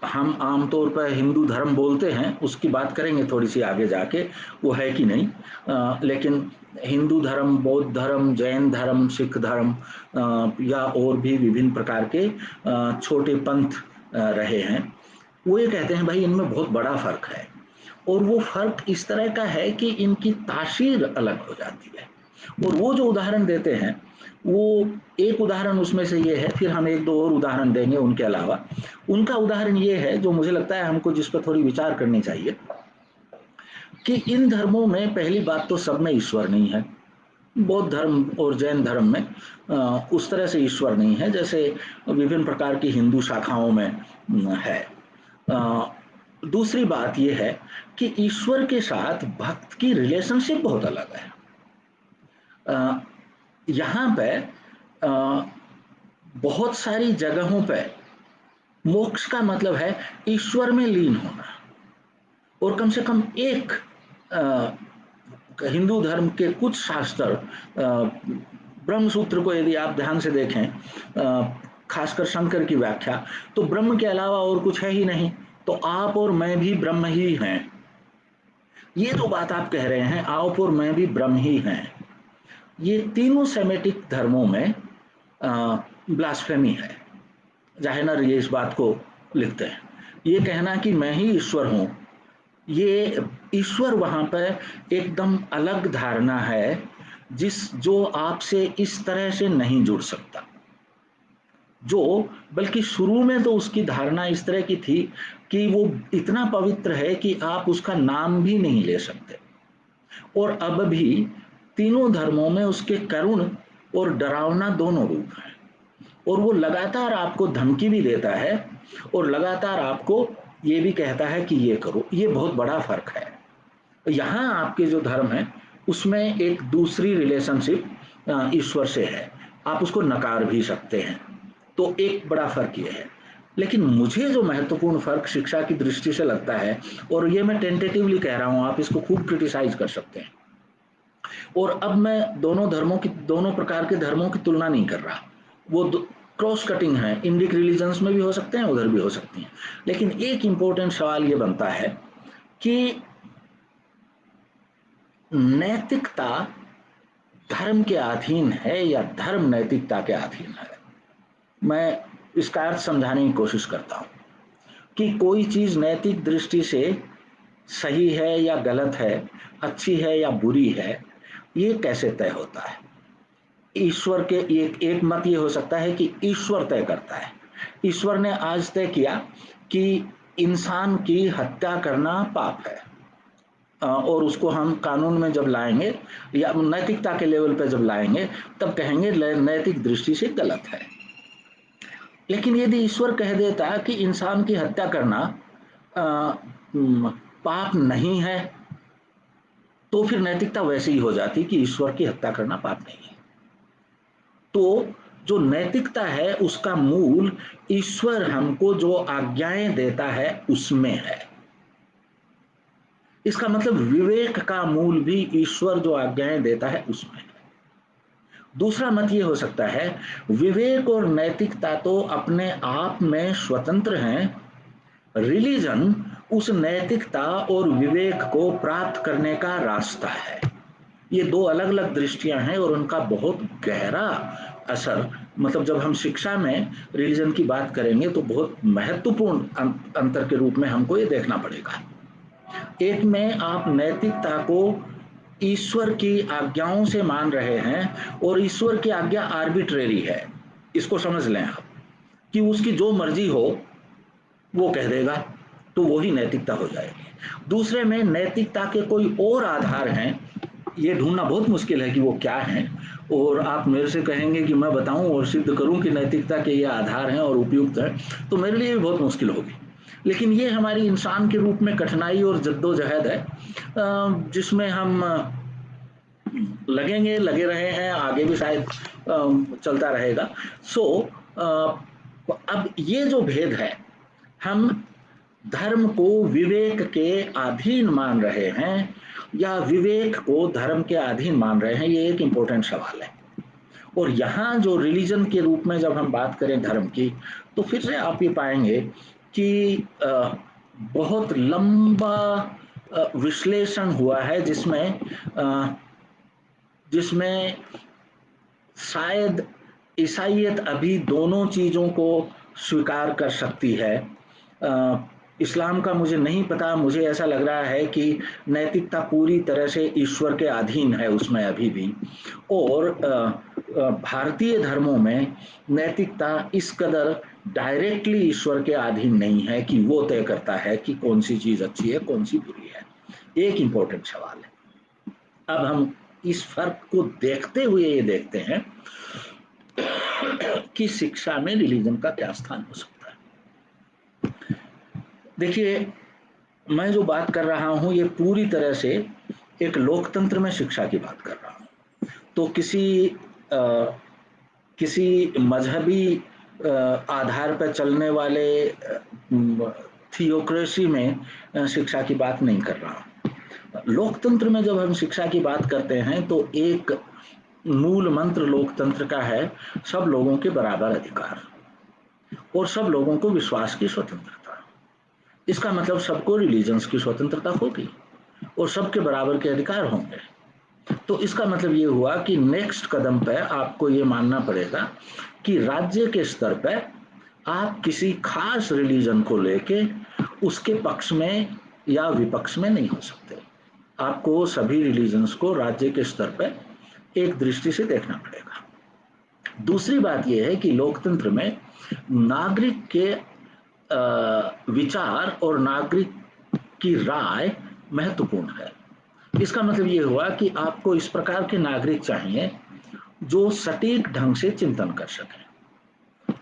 हम आमतौर पर हिंदू धर्म बोलते हैं, उसकी बात करेंगे थोड़ी सी आगे जाके वो है कि नहीं, लेकिन हिंदू धर्म, बौद्ध धर्म, जैन धर्म, सिख धर्म या और भी विभिन्न प्रकार के छोटे पंथ रहे हैं। वो ये कहते हैं भाई इनमें बहुत बड़ा फर्क है, और वो फर्क इस तरह का है कि इनकी तासीर अलग हो जाती है। और वो जो उदाहरण देते हैं, वो एक उदाहरण उसमें से ये है, फिर हम एक दो और उदाहरण देंगे उनके अलावा। उनका उदाहरण ये है जो मुझे लगता है हमको जिस पर थोड़ी विचार करनी चाहिए कि इन धर्मों में पहली बात तो सब में ईश्वर नहीं है। बौद्ध धर्म और जैन धर्म में उस तरह से ईश्वर नहीं है जैसे विभिन्न प्रकार की हिंदू शाखाओं में है। दूसरी बात यह है कि ईश्वर के साथ भक्त की रिलेशनशिप बहुत अलग है। यहाँ पे बहुत सारी जगहों पे मोक्ष का मतलब है ईश्वर में लीन होना, और कम से कम एक हिंदू धर्म के कुछ शास्त्र, ब्रह्म सूत्र को यदि आप ध्यान से देखें, खासकर शंकर की व्याख्या, तो ब्रह्म के अलावा और कुछ है ही नहीं, तो आप और मैं भी ब्रह्म ही हैं। ये जो बात आप कह रहे हैं आप और मैं भी ब्रह्म ही हैं, ये तीनों सेमेटिक धर्मों में ब्लास्फेमी है। जाहिनर ये इस बात को लिखते हैं। ये कहना कि मैं ही ईश्वर हूँ ये ईश्वर वहां पर एकदम अलग धारणा है, जो आपसे इस तरह से नहीं जुड़ सकता। जो बल्कि शुरू में तो उसकी धारणा इस तरह की थी कि वो इतना पवित्र है कि आप उसका नाम भी नहीं ले सकते। और अब भी तीनों धर्मों में उसके करुण और डरावना दोनों रूप हैं, और वो लगातार आपको धमकी भी देता है और लगातार आपको ये भी कहता है कि ये करो। ये बहुत बड़ा फर्क है। यहाँ आपके जो धर्म है उसमें एक दूसरी रिलेशनशिप ईश्वर से है, आप उसको नकार भी सकते हैं। तो एक बड़ा फर्क ये है। लेकिन मुझे जो महत्वपूर्ण फर्क शिक्षा की दृष्टि से लगता है, और ये मैं टेंटेटिवली कह रहा हूं, आप इसको खूब क्रिटिसाइज कर सकते हैं, और अब मैं दोनों प्रकार के धर्मों की तुलना नहीं कर रहा। वो क्रॉस कटिंग है, इंडिक रिलीजन्स में भी हो सकते हैं, उधर भी हो सकती हैं। लेकिन एक इंपॉर्टेंट सवाल ये बनता है कि नैतिकता धर्म के अधीन है या धर्म नैतिकता के अधीन है। मैं इसका अर्थ समझाने की कोशिश करता हूं कि कोई चीज नैतिक दृष्टि से सही है या गलत है, अच्छी है या बुरी है, ये कैसे तय होता है। ईश्वर के एक मत ये हो सकता है कि ईश्वर तय करता है। ईश्वर ने आज तय किया कि इंसान की हत्या करना पाप है, और उसको हम कानून में जब लाएंगे या नैतिकता के लेवल पे जब लाएंगे तब कहेंगे नैतिक दृष्टि से गलत है। लेकिन यदि ईश्वर कह देता कि इंसान की हत्या करना पाप नहीं है, तो फिर नैतिकता वैसे ही हो जाती कि ईश्वर की हत्या करना पाप नहीं है। तो जो नैतिकता है उसका मूल ईश्वर हमको जो आज्ञाएं देता है उसमें है। इसका मतलब विवेक का मूल भी ईश्वर जो आज्ञाएं देता है उसमें है। दूसरा मत ये हो सकता है, विवेक और नैतिकता तो अपने आप में स्वतंत्र हैं, रिलीजन उस नैतिकता और विवेक को प्राप्त करने का रास्ता है। ये दो अलग अलग दृष्टियां हैं और उनका बहुत गहरा असर, मतलब जब हम शिक्षा में रिलीजन की बात करेंगे तो बहुत महत्वपूर्ण अंतर के रूप में हमको ये देखना पड़ेगा। एक में आप नैतिकता को ईश्वर की आज्ञाओं से मान रहे हैं, और ईश्वर की आज्ञा आर्बिट्रेरी है, इसको समझ लें आप, कि उसकी जो मर्जी हो वो कह देगा, तो वही नैतिकता हो जाएगी। दूसरे में नैतिकता के कोई और आधार हैं, ये ढूंढना बहुत मुश्किल है कि वो क्या हैं, और आप मेरे से कहेंगे कि मैं बताऊं और सिद्ध करूं कि नैतिकता के ये आधार हैं और उपयुक्त हैं, तो मेरे लिए भी बहुत मुश्किल होगी। लेकिन ये हमारी इंसान के रूप में कठिनाई और जद्दोजहद है, जिसमें हम लगे रहे हैं, आगे भी शायद चलता रहेगा। सो अब ये जो भेद है, हम धर्म को विवेक के अधीन मान रहे हैं या विवेक को धर्म के अधीन मान रहे हैं, ये एक इंपॉर्टेंट सवाल है। और यहाँ जो रिलीजन के रूप में जब हम बात करें धर्म की, तो फिर से आप ये पाएंगे कि बहुत लंबा विश्लेषण हुआ है, जिसमें शायद ईसाईयत अभी दोनों चीजों को स्वीकार कर सकती है। इस्लाम का मुझे नहीं पता, मुझे ऐसा लग रहा है कि नैतिकता पूरी तरह से ईश्वर के अधीन है उसमें अभी भी। और भारतीय धर्मों में नैतिकता इस कदर डायरेक्टली ईश्वर के अधीन नहीं है कि वो तय करता है कि कौन सी चीज अच्छी है कौन सी बुरी है। एक इंपॉर्टेंट सवाल है। अब हम इस फर्क को देखते हुए ये देखते हैं कि शिक्षा में रिलीजन का क्या स्थान हो सकता है। देखिए, मैं जो बात कर रहा हूं ये पूरी तरह से एक लोकतंत्र में शिक्षा की बात कर रहा हूं। तो किसी मजहबी आधार पर चलने वाले थियोक्रेसी में शिक्षा की बात नहीं कर रहा हूं। लोकतंत्र में जब हम शिक्षा की बात करते हैं तो एक मूल मंत्र लोकतंत्र का है, सब लोगों के बराबर अधिकार और सब लोगों को विश्वास की स्वतंत्रता। इसका मतलब सबको रिलीजन्स की स्वतंत्रता होगी और सबके बराबर के अधिकार होंगे। तो इसका मतलब ये हुआ कि नेक्स्ट कदम पे आपको ये मानना पड़ेगा कि राज्य के स्तर पे आप किसी खास रिलीजन को लेके उसके पक्ष में या विपक्ष में नहीं हो सकते। आपको सभी रिलीजन्स को राज्य के स्तर पर एक दृष्टि से देखना पड़ेगा। दूसरी बात यह है कि लोकतंत्र में नागरिक के विचार और नागरिक की राय महत्वपूर्ण है। इसका मतलब ये हुआ कि आपको इस प्रकार के नागरिक चाहिए जो सटीक ढंग से चिंतन कर सकें।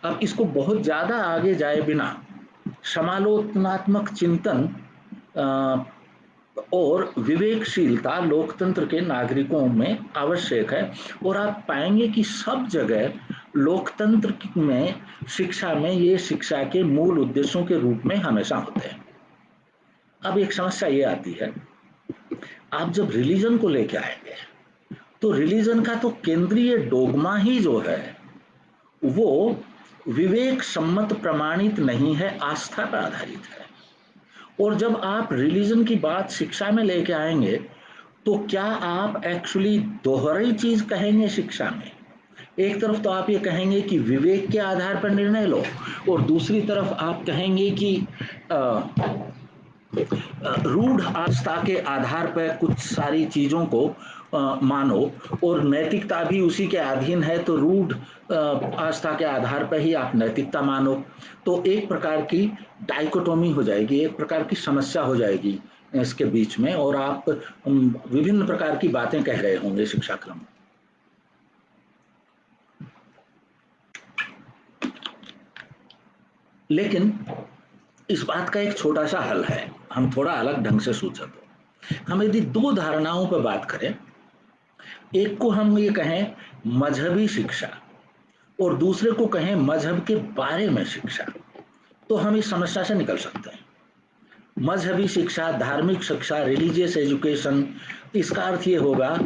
अब इसको बहुत ज्यादा आगे जाए बिना समालोचनात्मक चिंतन और विवेकशीलता लोकतंत्र के नागरिकों में आवश्यक है, और आप पाएंगे कि सब जगह लोकतंत्र में शिक्षा में ये शिक्षा के मूल उद्देश्यों के रूप में हमेशा होते हैं। अब एक समस्या ये आती है, आप जब रिलीजन को लेके आएंगे तो रिलीजन का तो केंद्रीय डोगमा ही जो है वो विवेक सम्मत प्रमाणित नहीं है, आस्था पर आधारित है। और जब आप रिलीजन की बात शिक्षा में लेके आएंगे तो क्या आप एक्चुअली दोहरी चीज कहेंगे शिक्षा में? एक तरफ तो आप ये कहेंगे कि विवेक के आधार पर निर्णय लो, और दूसरी तरफ आप कहेंगे कि रूढ़ आस्था के आधार पर कुछ सारी चीजों को मानो, और नैतिकता भी उसी के अधीन है, तो रूढ़ आस्था के आधार पर ही आप नैतिकता मानो। तो एक प्रकार की डाइकोटोमी हो जाएगी, एक प्रकार की समस्या हो जाएगी इसके बीच में, और आप विभिन्न प्रकार की बातें कह रहे होंगे शिक्षाक्रम। लेकिन इस बात का एक छोटा सा हल है, हम थोड़ा अलग ढंग से सोचा तो हम यदि दो धारणाओं पर बात करें, एक को हम ये कहें मजहबी शिक्षा और दूसरे को कहें मजहब के बारे में शिक्षा, तो हम इस समस्या से निकल सकते हैं। मजहबी शिक्षा, धार्मिक शिक्षा, रिलीजियस एजुकेशन, इसका अर्थ ये होगा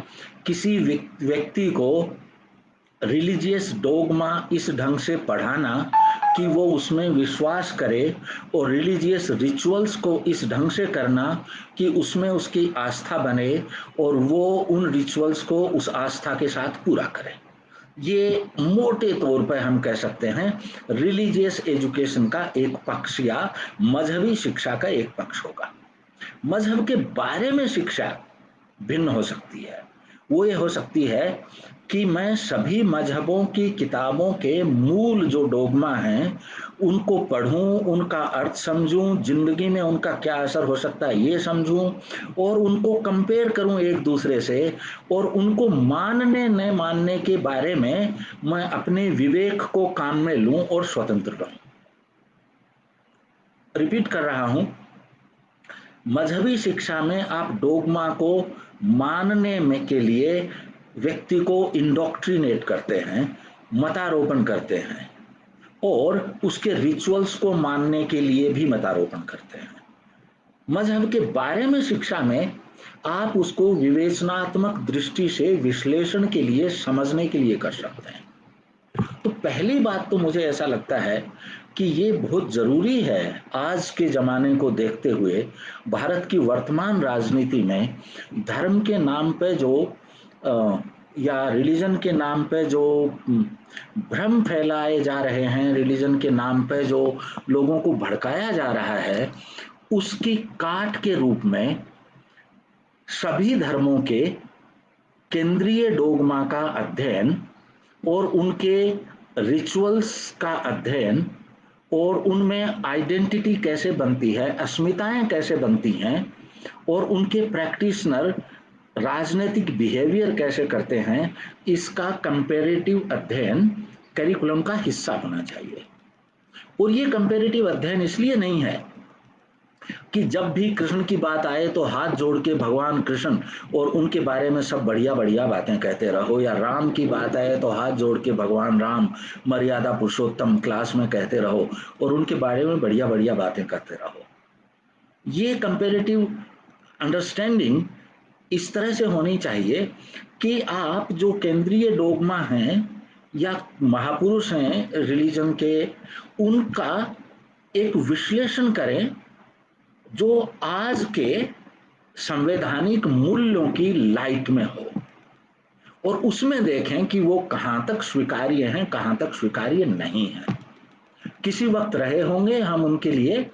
किसी व्यक्ति को रिलीजियस डोगमा इस ढंग से पढ़ाना कि वो उसमें विश्वास करे, और रिलीजियस रिचुअल्स को इस ढंग से करना कि उसमें उसकी आस्था बने और वो उन रिचुअल्स को उस आस्था के साथ पूरा करे। ये मोटे तौर पर हम कह सकते हैं रिलीजियस एजुकेशन का एक पक्ष या मजहबी शिक्षा का एक पक्ष होगा। मजहब के बारे में शिक्षा भिन्न हो सकती है। वो ये हो सकती है कि मैं सभी मजहबों की किताबों के मूल जो डोगमा हैं उनको पढ़ूं, उनका अर्थ समझूं, जिंदगी में उनका क्या असर हो सकता है ये समझूं, और उनको कंपेयर करूं एक दूसरे से, और उनको मानने न मानने के बारे में मैं अपने विवेक को काम में लूं और स्वतंत्र रहूं। रिपीट कर रहा हूं, मजहबी शिक्षा में आप डोगमा को मानने में के लिए व्यक्ति को इंडोक्ट्रिनेट करते हैं, मतारोपण करते हैं, और उसके रिचुअल्स को मानने के लिए भी मतारोपण करते हैं। मजहब के बारे में शिक्षा में आप उसको विवेचनात्मक दृष्टि से विश्लेषण के लिए, समझने के लिए कर सकते हैं। तो पहली बात तो मुझे ऐसा लगता है कि ये बहुत जरूरी है आज के जमाने को देखते हुए, भारत की वर्तमान राजनीति में धर्म के नाम पे जो या रिलीजन के नाम पे जो भ्रम फैलाए जा रहे हैं, रिलीजन के नाम पे जो लोगों को भड़काया जा रहा है, उसकी काट के रूप में सभी धर्मों के केंद्रीय डोगमा का अध्ययन और उनके रिचुअल्स का अध्ययन, और उनमें आइडेंटिटी कैसे बनती है, अस्मिताएं कैसे बनती हैं, और उनके प्रैक्टिशनर राजनीतिक बिहेवियर कैसे करते हैं, इसका कंपैरेटिव अध्ययन करिकुलम का हिस्सा होना चाहिए। और ये कंपैरेटिव अध्ययन इसलिए नहीं है कि जब भी कृष्ण की बात आए तो हाथ जोड़ के भगवान कृष्ण और उनके बारे में सब बढ़िया बढ़िया बातें कहते रहो, या राम की बात आए तो हाथ जोड़ के भगवान राम मर्यादा पुरुषोत्तम क्लास में कहते रहो और उनके बारे में बढ़िया बढ़िया बातें करते रहो। ये कंपैरेटिव अंडरस्टैंडिंग इस तरह से होनी चाहिए कि आप जो केंद्रीय डोगमा हैं या महापुरुष हैं रिलीजन के, उनका एक विश्लेषण करें जो आज के संवैधानिक मूल्यों की लाइट में हो, और उसमें देखें कि वो कहां तक स्वीकार्य हैं, कहां तक स्वीकार्य नहीं है। किसी वक्त रहे होंगे हम उनके लिए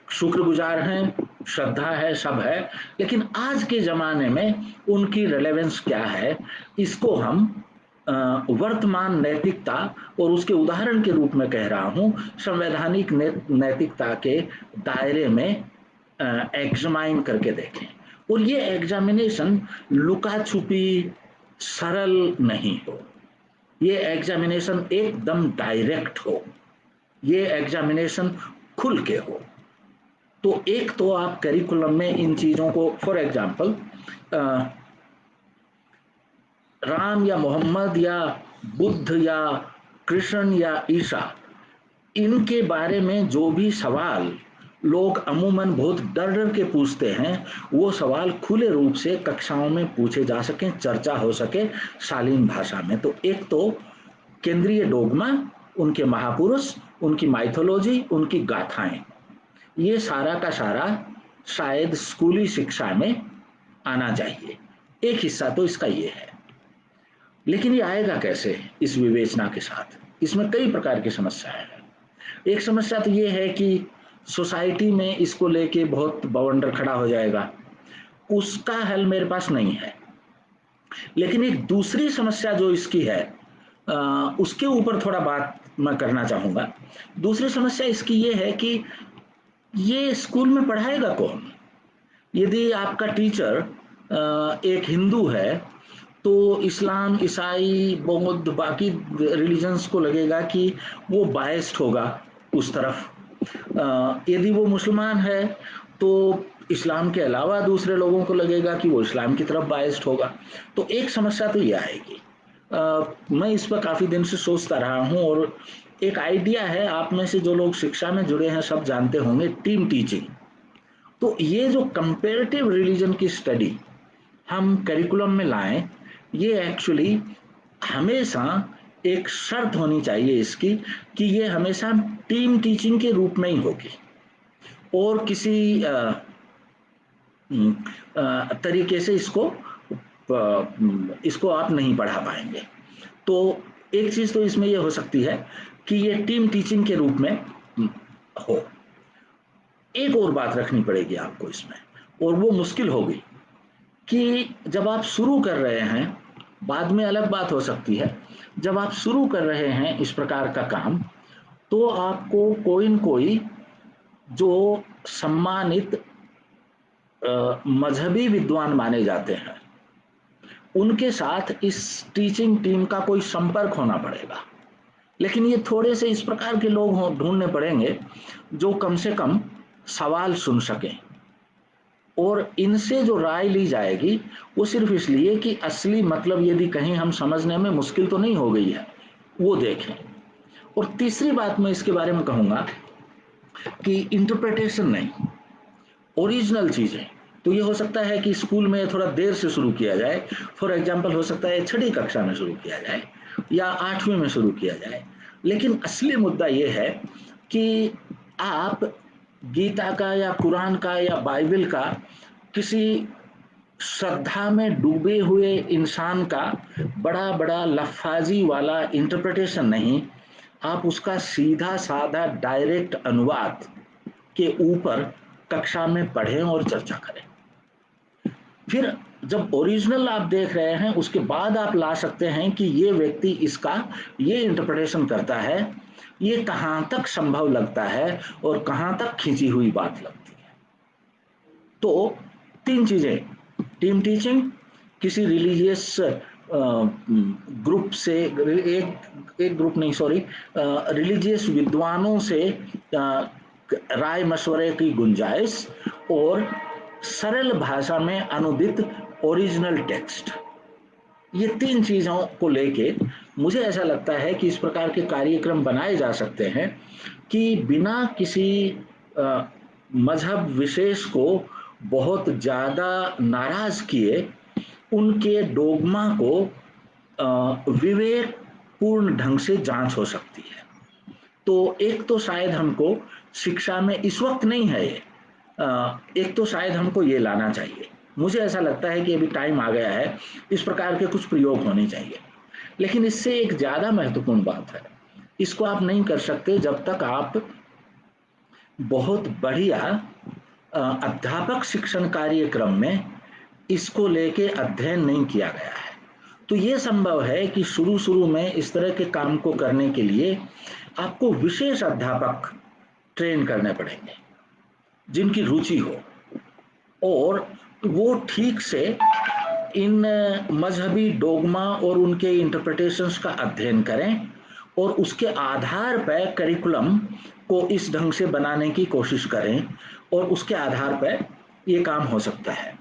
शुक्रगुजार हैं, श्रद्धा है, सब है, लेकिन आज के जमाने में उनकी रेलेवेंस क्या है, इसको हम वर्तमान नैतिकता और उसके उदाहरण के रूप में कह रहा हूं, संवैधानिक नैतिकता के दायरे में एग्जामाइन करके देखें। और ये एग्जामिनेशन लुका छुपी सरल नहीं हो, ये एग्जामिनेशन एकदम डायरेक्ट हो, ये एग्जामिनेशन खुल के हो। तो एक तो आप करिकुलम में इन चीजों को, फॉर एग्जाम्पल राम या मोहम्मद या बुद्ध या कृष्ण या ईसा, इनके बारे में जो भी सवाल लोग अमूमन बहुत डर डर के पूछते हैं, वो सवाल खुले रूप से कक्षाओं में पूछे जा सकें, चर्चा हो सके शालीन भाषा में। तो एक तो केंद्रीय डोगमा, उनके महापुरुष, उनकी माइथोलॉजी, उनकी गाथाएं, ये सारा का सारा शायद स्कूली शिक्षा में आना चाहिए। एक हिस्सा तो इसका ये है, लेकिन ये आएगा कैसे इस विवेचना के साथ? इसमें कई प्रकार की समस्याएं हैं। एक समस्या तो ये है कि सोसाइटी में इसको लेके बहुत बवंडर खड़ा हो जाएगा, उसका हल मेरे पास नहीं है। लेकिन एक दूसरी समस्या जो इसकी है, उसके ऊपर थोड़ा बात मैं करना चाहूंगा। दूसरी समस्या इसकी ये है कि ये स्कूल में पढ़ाएगा कौन? यदि आपका टीचर एक हिंदू है तो इस्लाम, ईसाई, बौद्ध, बाकी रिलीजन्स को लगेगा कि वो बायस्ड होगा उस तरफ। यदि वो मुसलमान है तो इस्लाम के अलावा दूसरे लोगों को लगेगा कि वो इस्लाम की तरफ बायस्ड होगा। तो एक समस्या तो ये आएगी। मैं इस पर काफ़ी दिन से सोचता रहा हूँ, और एक आइडिया है, आप में से जो लोग शिक्षा में जुड़े हैं सब जानते होंगे, टीम टीचिंग। तो ये जो कंपेरेटिव रिलीजन की स्टडी हम करिकुलम में लाएं, ये एक्चुअली हमेशा एक शर्त होनी चाहिए इसकी कि ये हमेशा टीम टीचिंग के रूप में ही होगी, और किसी तरीके से इसको आप नहीं पढ़ा पाएंगे। तो एक चीज तो इसमें ये हो सकती है कि ये टीम टीचिंग के रूप में हो। एक और बात रखनी पड़ेगी आपको इसमें, और वो मुश्किल होगी कि जब आप शुरू कर रहे हैं, बाद में अलग बात हो सकती है, जब आप शुरू कर रहे हैं इस प्रकार का काम, तो आपको कोई न कोई जो सम्मानित मजहबी विद्वान माने जाते हैं, उनके साथ इस टीचिंग टीम का कोई संपर्क होना पड़ेगा। लेकिन ये थोड़े से इस प्रकार के लोग ढूंढने पड़ेंगे जो कम से कम सवाल सुन सकें, और इनसे जो राय ली जाएगी वो सिर्फ इसलिए कि असली मतलब यदि कहीं हम समझने में मुश्किल तो नहीं हो गई है, वो देखें। और तीसरी बात मैं इसके बारे में कहूंगा कि इंटरप्रिटेशन नहीं, ओरिजिनल चीजें। तो ये हो सकता है कि स्कूल में थोड़ा देर से शुरू किया जाए, फॉर एग्जाम्पल हो सकता है 6ठी कक्षा में शुरू किया जाए या 8वीं में शुरू किया जाए, लेकिन असली मुद्दा ये है कि आप गीता का या कुरान का या बाइबल का किसी श्रद्धा में डूबे हुए इंसान का बड़ा बड़ा लफ्फाजी वाला इंटरप्रिटेशन नहीं, आप उसका सीधा साधा डायरेक्ट अनुवाद के ऊपर कक्षा में पढ़ें और चर्चा करें। फिर जब ओरिजिनल आप देख रहे हैं, उसके बाद आप ला सकते हैं कि ये व्यक्ति इसका ये इंटरप्रिटेशन करता है, ये कहां तक संभव लगता है और कहां तक खींची हुई बात लगती है। तो 3 चीजें, टीम टीचिंग, किसी रिलीजियस ग्रुप से, एक ग्रुप नहीं, सॉरी, रिलीजियस विद्वानों से राय मशवरे की गुंजाइश, और सरल भाषा में अनुदित ओरिजिनल टेक्स्ट। ये 3 चीजों को लेके मुझे ऐसा लगता है कि इस प्रकार के कार्यक्रम बनाए जा सकते हैं कि बिना किसी मजहब विशेष को बहुत ज्यादा नाराज किए उनके डोगमा को विवेकपूर्ण ढंग से जांच हो सकती है। तो एक तो शायद हमको शिक्षा में इस वक्त नहीं है ये, एक तो शायद हमको ये लाना चाहिए। मुझे ऐसा लगता है कि अभी टाइम आ गया है, इस प्रकार के कुछ प्रयोग होने चाहिए। लेकिन इससे एक ज्यादा महत्वपूर्ण बात है, इसको आप नहीं कर सकते जब तक आप बहुत बढ़िया अध्यापक शिक्षण कार्यक्रम में इसको लेके अध्ययन नहीं किया गया है। तो ये संभव है कि शुरू शुरू में इस तरह के काम को करने के लिए आपको विशेष अध्यापक ट्रेन करने पड़ेंगे जिनकी रुचि हो और वो ठीक से इन मजहबी डोगमा और उनके इंटरप्रिटेशंस का अध्ययन करें और उसके आधार पर करिकुलम को इस ढंग से बनाने की कोशिश करें और उसके आधार पर ये काम हो सकता है।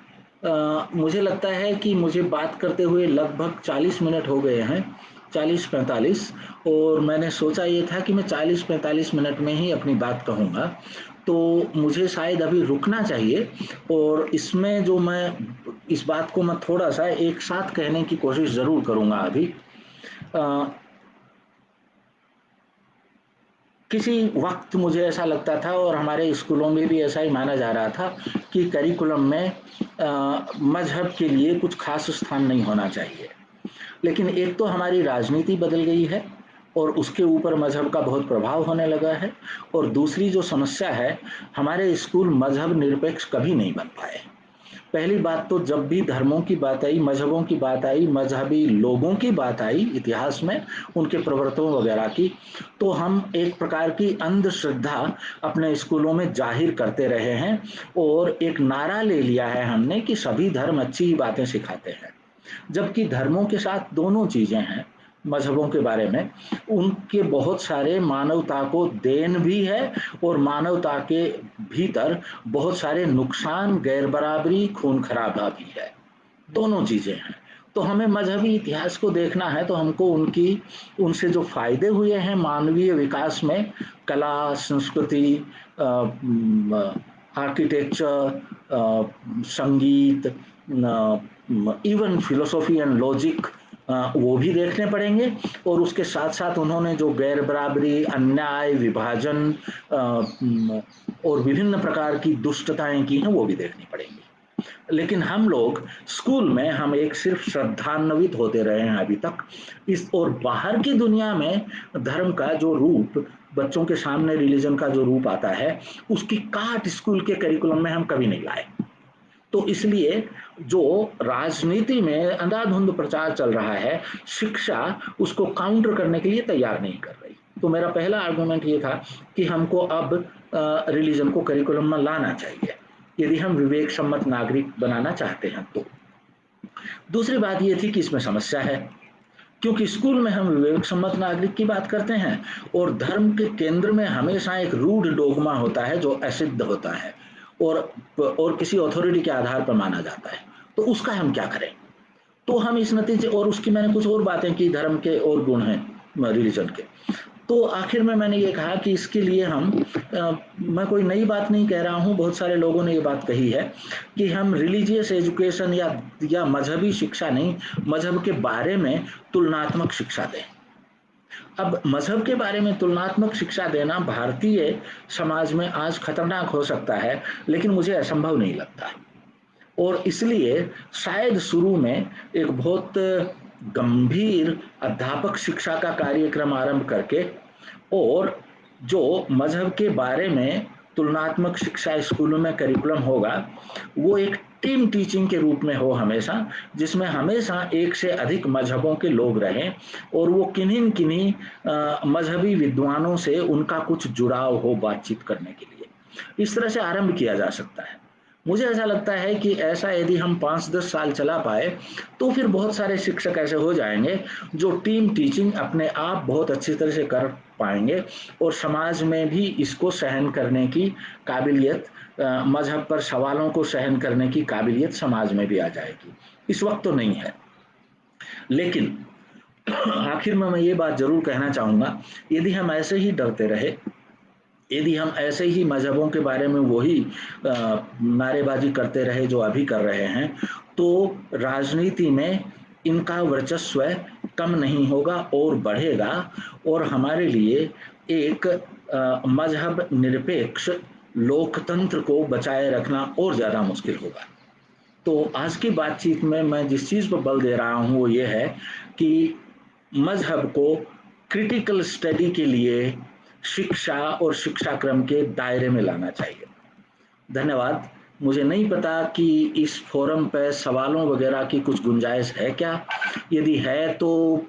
मुझे लगता है कि मुझे बात करते हुए लगभग 40 मिनट हो गए हैं, 40-45, और मैंने सोचा ये था कि मैं 40-45 मिनट में ही अपनी बात कहूँगा, तो मुझे शायद अभी रुकना चाहिए और इसमें जो मैं इस बात को मैं थोड़ा सा एक साथ कहने की कोशिश ज़रूर करूँगा अभी। किसी वक्त मुझे ऐसा लगता था और हमारे स्कूलों में भी ऐसा ही माना जा रहा था कि करिकुलम में मजहब के लिए कुछ खास स्थान नहीं होना चाहिए। लेकिन एक तो हमारी राजनीति बदल गई है और उसके ऊपर मजहब का बहुत प्रभाव होने लगा है, और दूसरी जो समस्या है, हमारे स्कूल मजहब निरपेक्ष कभी नहीं बन पाए। पहली बात तो जब भी धर्मों की बात आई, मजहबों की बात आई, मजहबी लोगों की बात आई इतिहास में, उनके प्रवर्तकों वगैरह की, तो हम एक प्रकार की अंधश्रद्धा अपने स्कूलों में जाहिर करते रहे हैं और एक नारा ले लिया है हमने कि सभी धर्म अच्छी ही बातें सिखाते हैं, जबकि धर्मों के साथ दोनों चीजें हैं। मजहबों के बारे में उनके बहुत सारे मानवता को देन भी है और मानवता के भीतर बहुत सारे नुकसान, गैर बराबरी, खून खराबा भी है, दोनों चीजें हैं। तो हमें मजहबी इतिहास को देखना है तो हमको उनसे जो फायदे हुए हैं मानवीय विकास में, कला, संस्कृति, आर्किटेक्चर, संगीत, इवन फिलोसॉफी एंड लॉजिक, वो भी देखने पड़ेंगे, और उसके साथ साथ उन्होंने जो गैर बराबरी, अन्याय, विभाजन और विभिन्न प्रकार की दुष्टताएं की हैं वो भी देखनी पड़ेंगी। लेकिन हम लोग स्कूल में हम एक सिर्फ श्रद्धान्वित होते रहे हैं अभी तक। इस और बाहर की दुनिया में धर्म का जो रूप बच्चों के सामने, रिलीजन का जो रूप आता है, उसकी काट स्कूल के करिकुलम में हम कभी नहीं लाए। तो इसलिए जो राजनीति में अंधाधुंध प्रचार चल रहा है, शिक्षा उसको काउंटर करने के लिए तैयार नहीं कर रही। तो मेरा पहला आर्गुमेंट ये था कि हमको अब रिलीजन को करिकुलम में लाना चाहिए यदि हम विवेक सम्मत नागरिक बनाना चाहते हैं। तो दूसरी बात ये थी कि इसमें समस्या है, क्योंकि स्कूल में हम विवेक सम्मत नागरिक की बात करते हैं और धर्म के केंद्र में हमेशा एक रूढ़ डोगमा होता है जो असिद्ध होता है और किसी अथॉरिटी के आधार पर माना जाता है। तो उसका हम क्या करें? तो हम इस नतीजे, और उसकी मैंने कुछ और बातें की, धर्म के और गुण हैं रिलीजन के। तो आखिर में मैंने ये कहा कि इसके लिए मैं कोई नई बात नहीं कह रहा हूँ, बहुत सारे लोगों ने ये बात कही है कि हम रिलीजियस एजुकेशन या मजहबी शिक्षा नहीं, मजहब के बारे में तुलनात्मक शिक्षा दें। अब मजहब के बारे में तुलनात्मक शिक्षा देना भारतीय समाज में आज खतरनाक हो सकता है, लेकिन मुझे असंभव नहीं लगता। और इसलिए शायद शुरू में एक बहुत गंभीर अध्यापक शिक्षा का कार्यक्रम आरंभ करके और जो मजहब के बारे में तुलनात्मक शिक्षा स्कूलों में करिकुलम होगा, वो एक टीम टीचिंग के रूप में हो हमेशा, जिसमें हमेशा एक से अधिक मजहबों के लोग रहें और वो किन्हीं किन्हीं मजहबी विद्वानों से उनका कुछ जुड़ाव हो बातचीत करने के लिए। इस तरह से आरंभ किया जा सकता है। मुझे ऐसा लगता है कि ऐसा यदि हम 5-10 साल चला पाए तो फिर बहुत सारे शिक्षक ऐसे हो जाएंगे जो टीम टीचिंग अपने आप बहुत अच्छी तरह से कर पाएंगे और समाज में भी इसको सहन करने की काबिलियत, मजहब पर सवालों को सहन करने की काबिलियत समाज में भी आ जाएगी। इस वक्त तो नहीं है। लेकिन आखिर में मैं ये बात जरूर कहना चाहूंगा, यदि हम ऐसे ही डरते रहे, यदि हम ऐसे ही मजहबों के बारे में वही नारेबाजी करते रहे जो अभी कर रहे हैं, तो राजनीति में इनका वर्चस्व कम नहीं होगा और बढ़ेगा, और हमारे लिए एक मजहब निरपेक्ष लोकतंत्र को बचाए रखना और ज्यादा मुश्किल होगा। तो आज की बातचीत में मैं जिस चीज पर बल दे रहा हूं वो ये है कि मजहब को क्रिटिकल स्टडी के लिए शिक्षा और शिक्षा क्रम के दायरे में लाना चाहिए। धन्यवाद। मुझे नहीं पता कि इस फोरम पे सवालों वगैरह की कुछ गुंजाइश है क्या? यदि है तो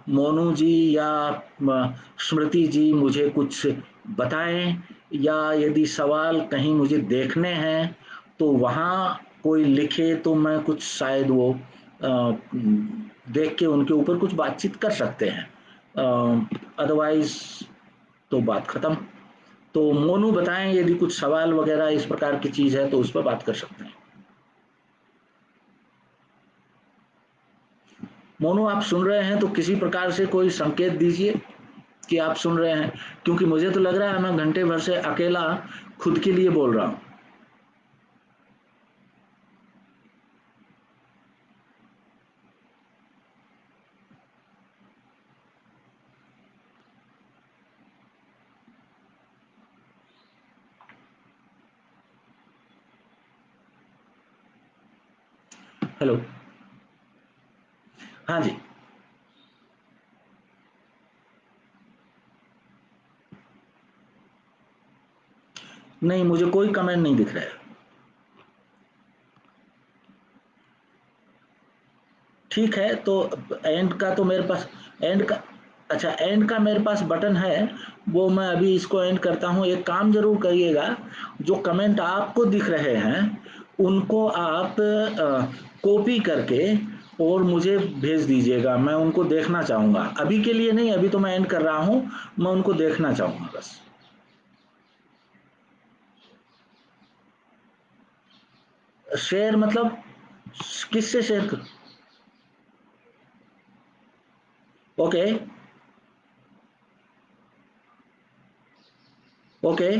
मोनू जी या स्मृति जी मुझे कुछ बताएं, या यदि सवाल कहीं मुझे देखने हैं तो वहाँ कोई लिखे तो मैं कुछ शायद वो देख के उनके ऊपर कुछ बातचीत कर सकते हैं। अदरवाइज तो बात खत्म। तो मोनू बताएं, यदि कुछ सवाल वगैरह इस प्रकार की चीज है तो उस पर बात कर सकते हैं। मोनू, आप सुन रहे हैं तो किसी प्रकार से कोई संकेत दीजिए कि आप सुन रहे हैं, क्योंकि मुझे तो लग रहा है मैं घंटे भर से अकेला खुद के लिए बोल रहा हूं। हेलो। हाँ जी। नहीं, मुझे कोई कमेंट नहीं दिख रहा है। ठीक है, तो एंड का तो मेरे पास एंड का अच्छा, एंड का मेरे पास बटन है। वो मैं अभी इसको एंड करता हूँ। एक काम जरूर करिएगा, जो कमेंट आपको दिख रहे हैं उनको आप कॉपी करके और मुझे भेज दीजिएगा। मैं उनको देखना चाहूंगा, अभी के लिए नहीं, अभी तो मैं एंड कर रहा हूँ। मैं उनको देखना चाहूंगा बस। शेयर मतलब किससे शेयर कर? Okay. Okay.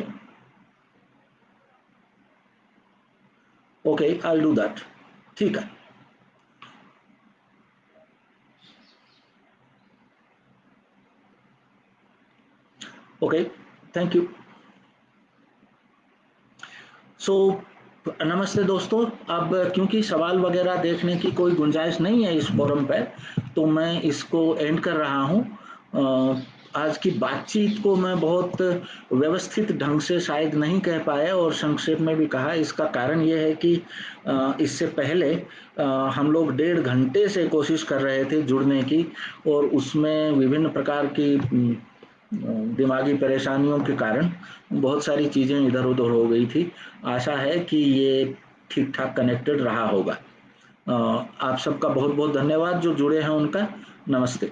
Okay, I do that. ठीक है। Okay, thank you. सो नमस्ते दोस्तों। अब क्योंकि सवाल वगैरह देखने की कोई गुंजाइश नहीं है इस फोरम पे, तो मैं इसको एंड कर रहा हूँ। आज की बातचीत को मैं बहुत व्यवस्थित ढंग से शायद नहीं कह पाया और संक्षेप में भी कहा। इसका कारण ये है कि इससे पहले हम लोग 1.5 घंटे से कोशिश कर रहे थे जुड़ने की, और उसमें विभिन्न प्रकार की दिमागी परेशानियों के कारण बहुत सारी चीज़ें इधर उधर हो गई थी। आशा है कि ये ठीक ठाक कनेक्टेड रहा होगा। आप सबका बहुत बहुत धन्यवाद जो जुड़े हैं उनका। नमस्ते।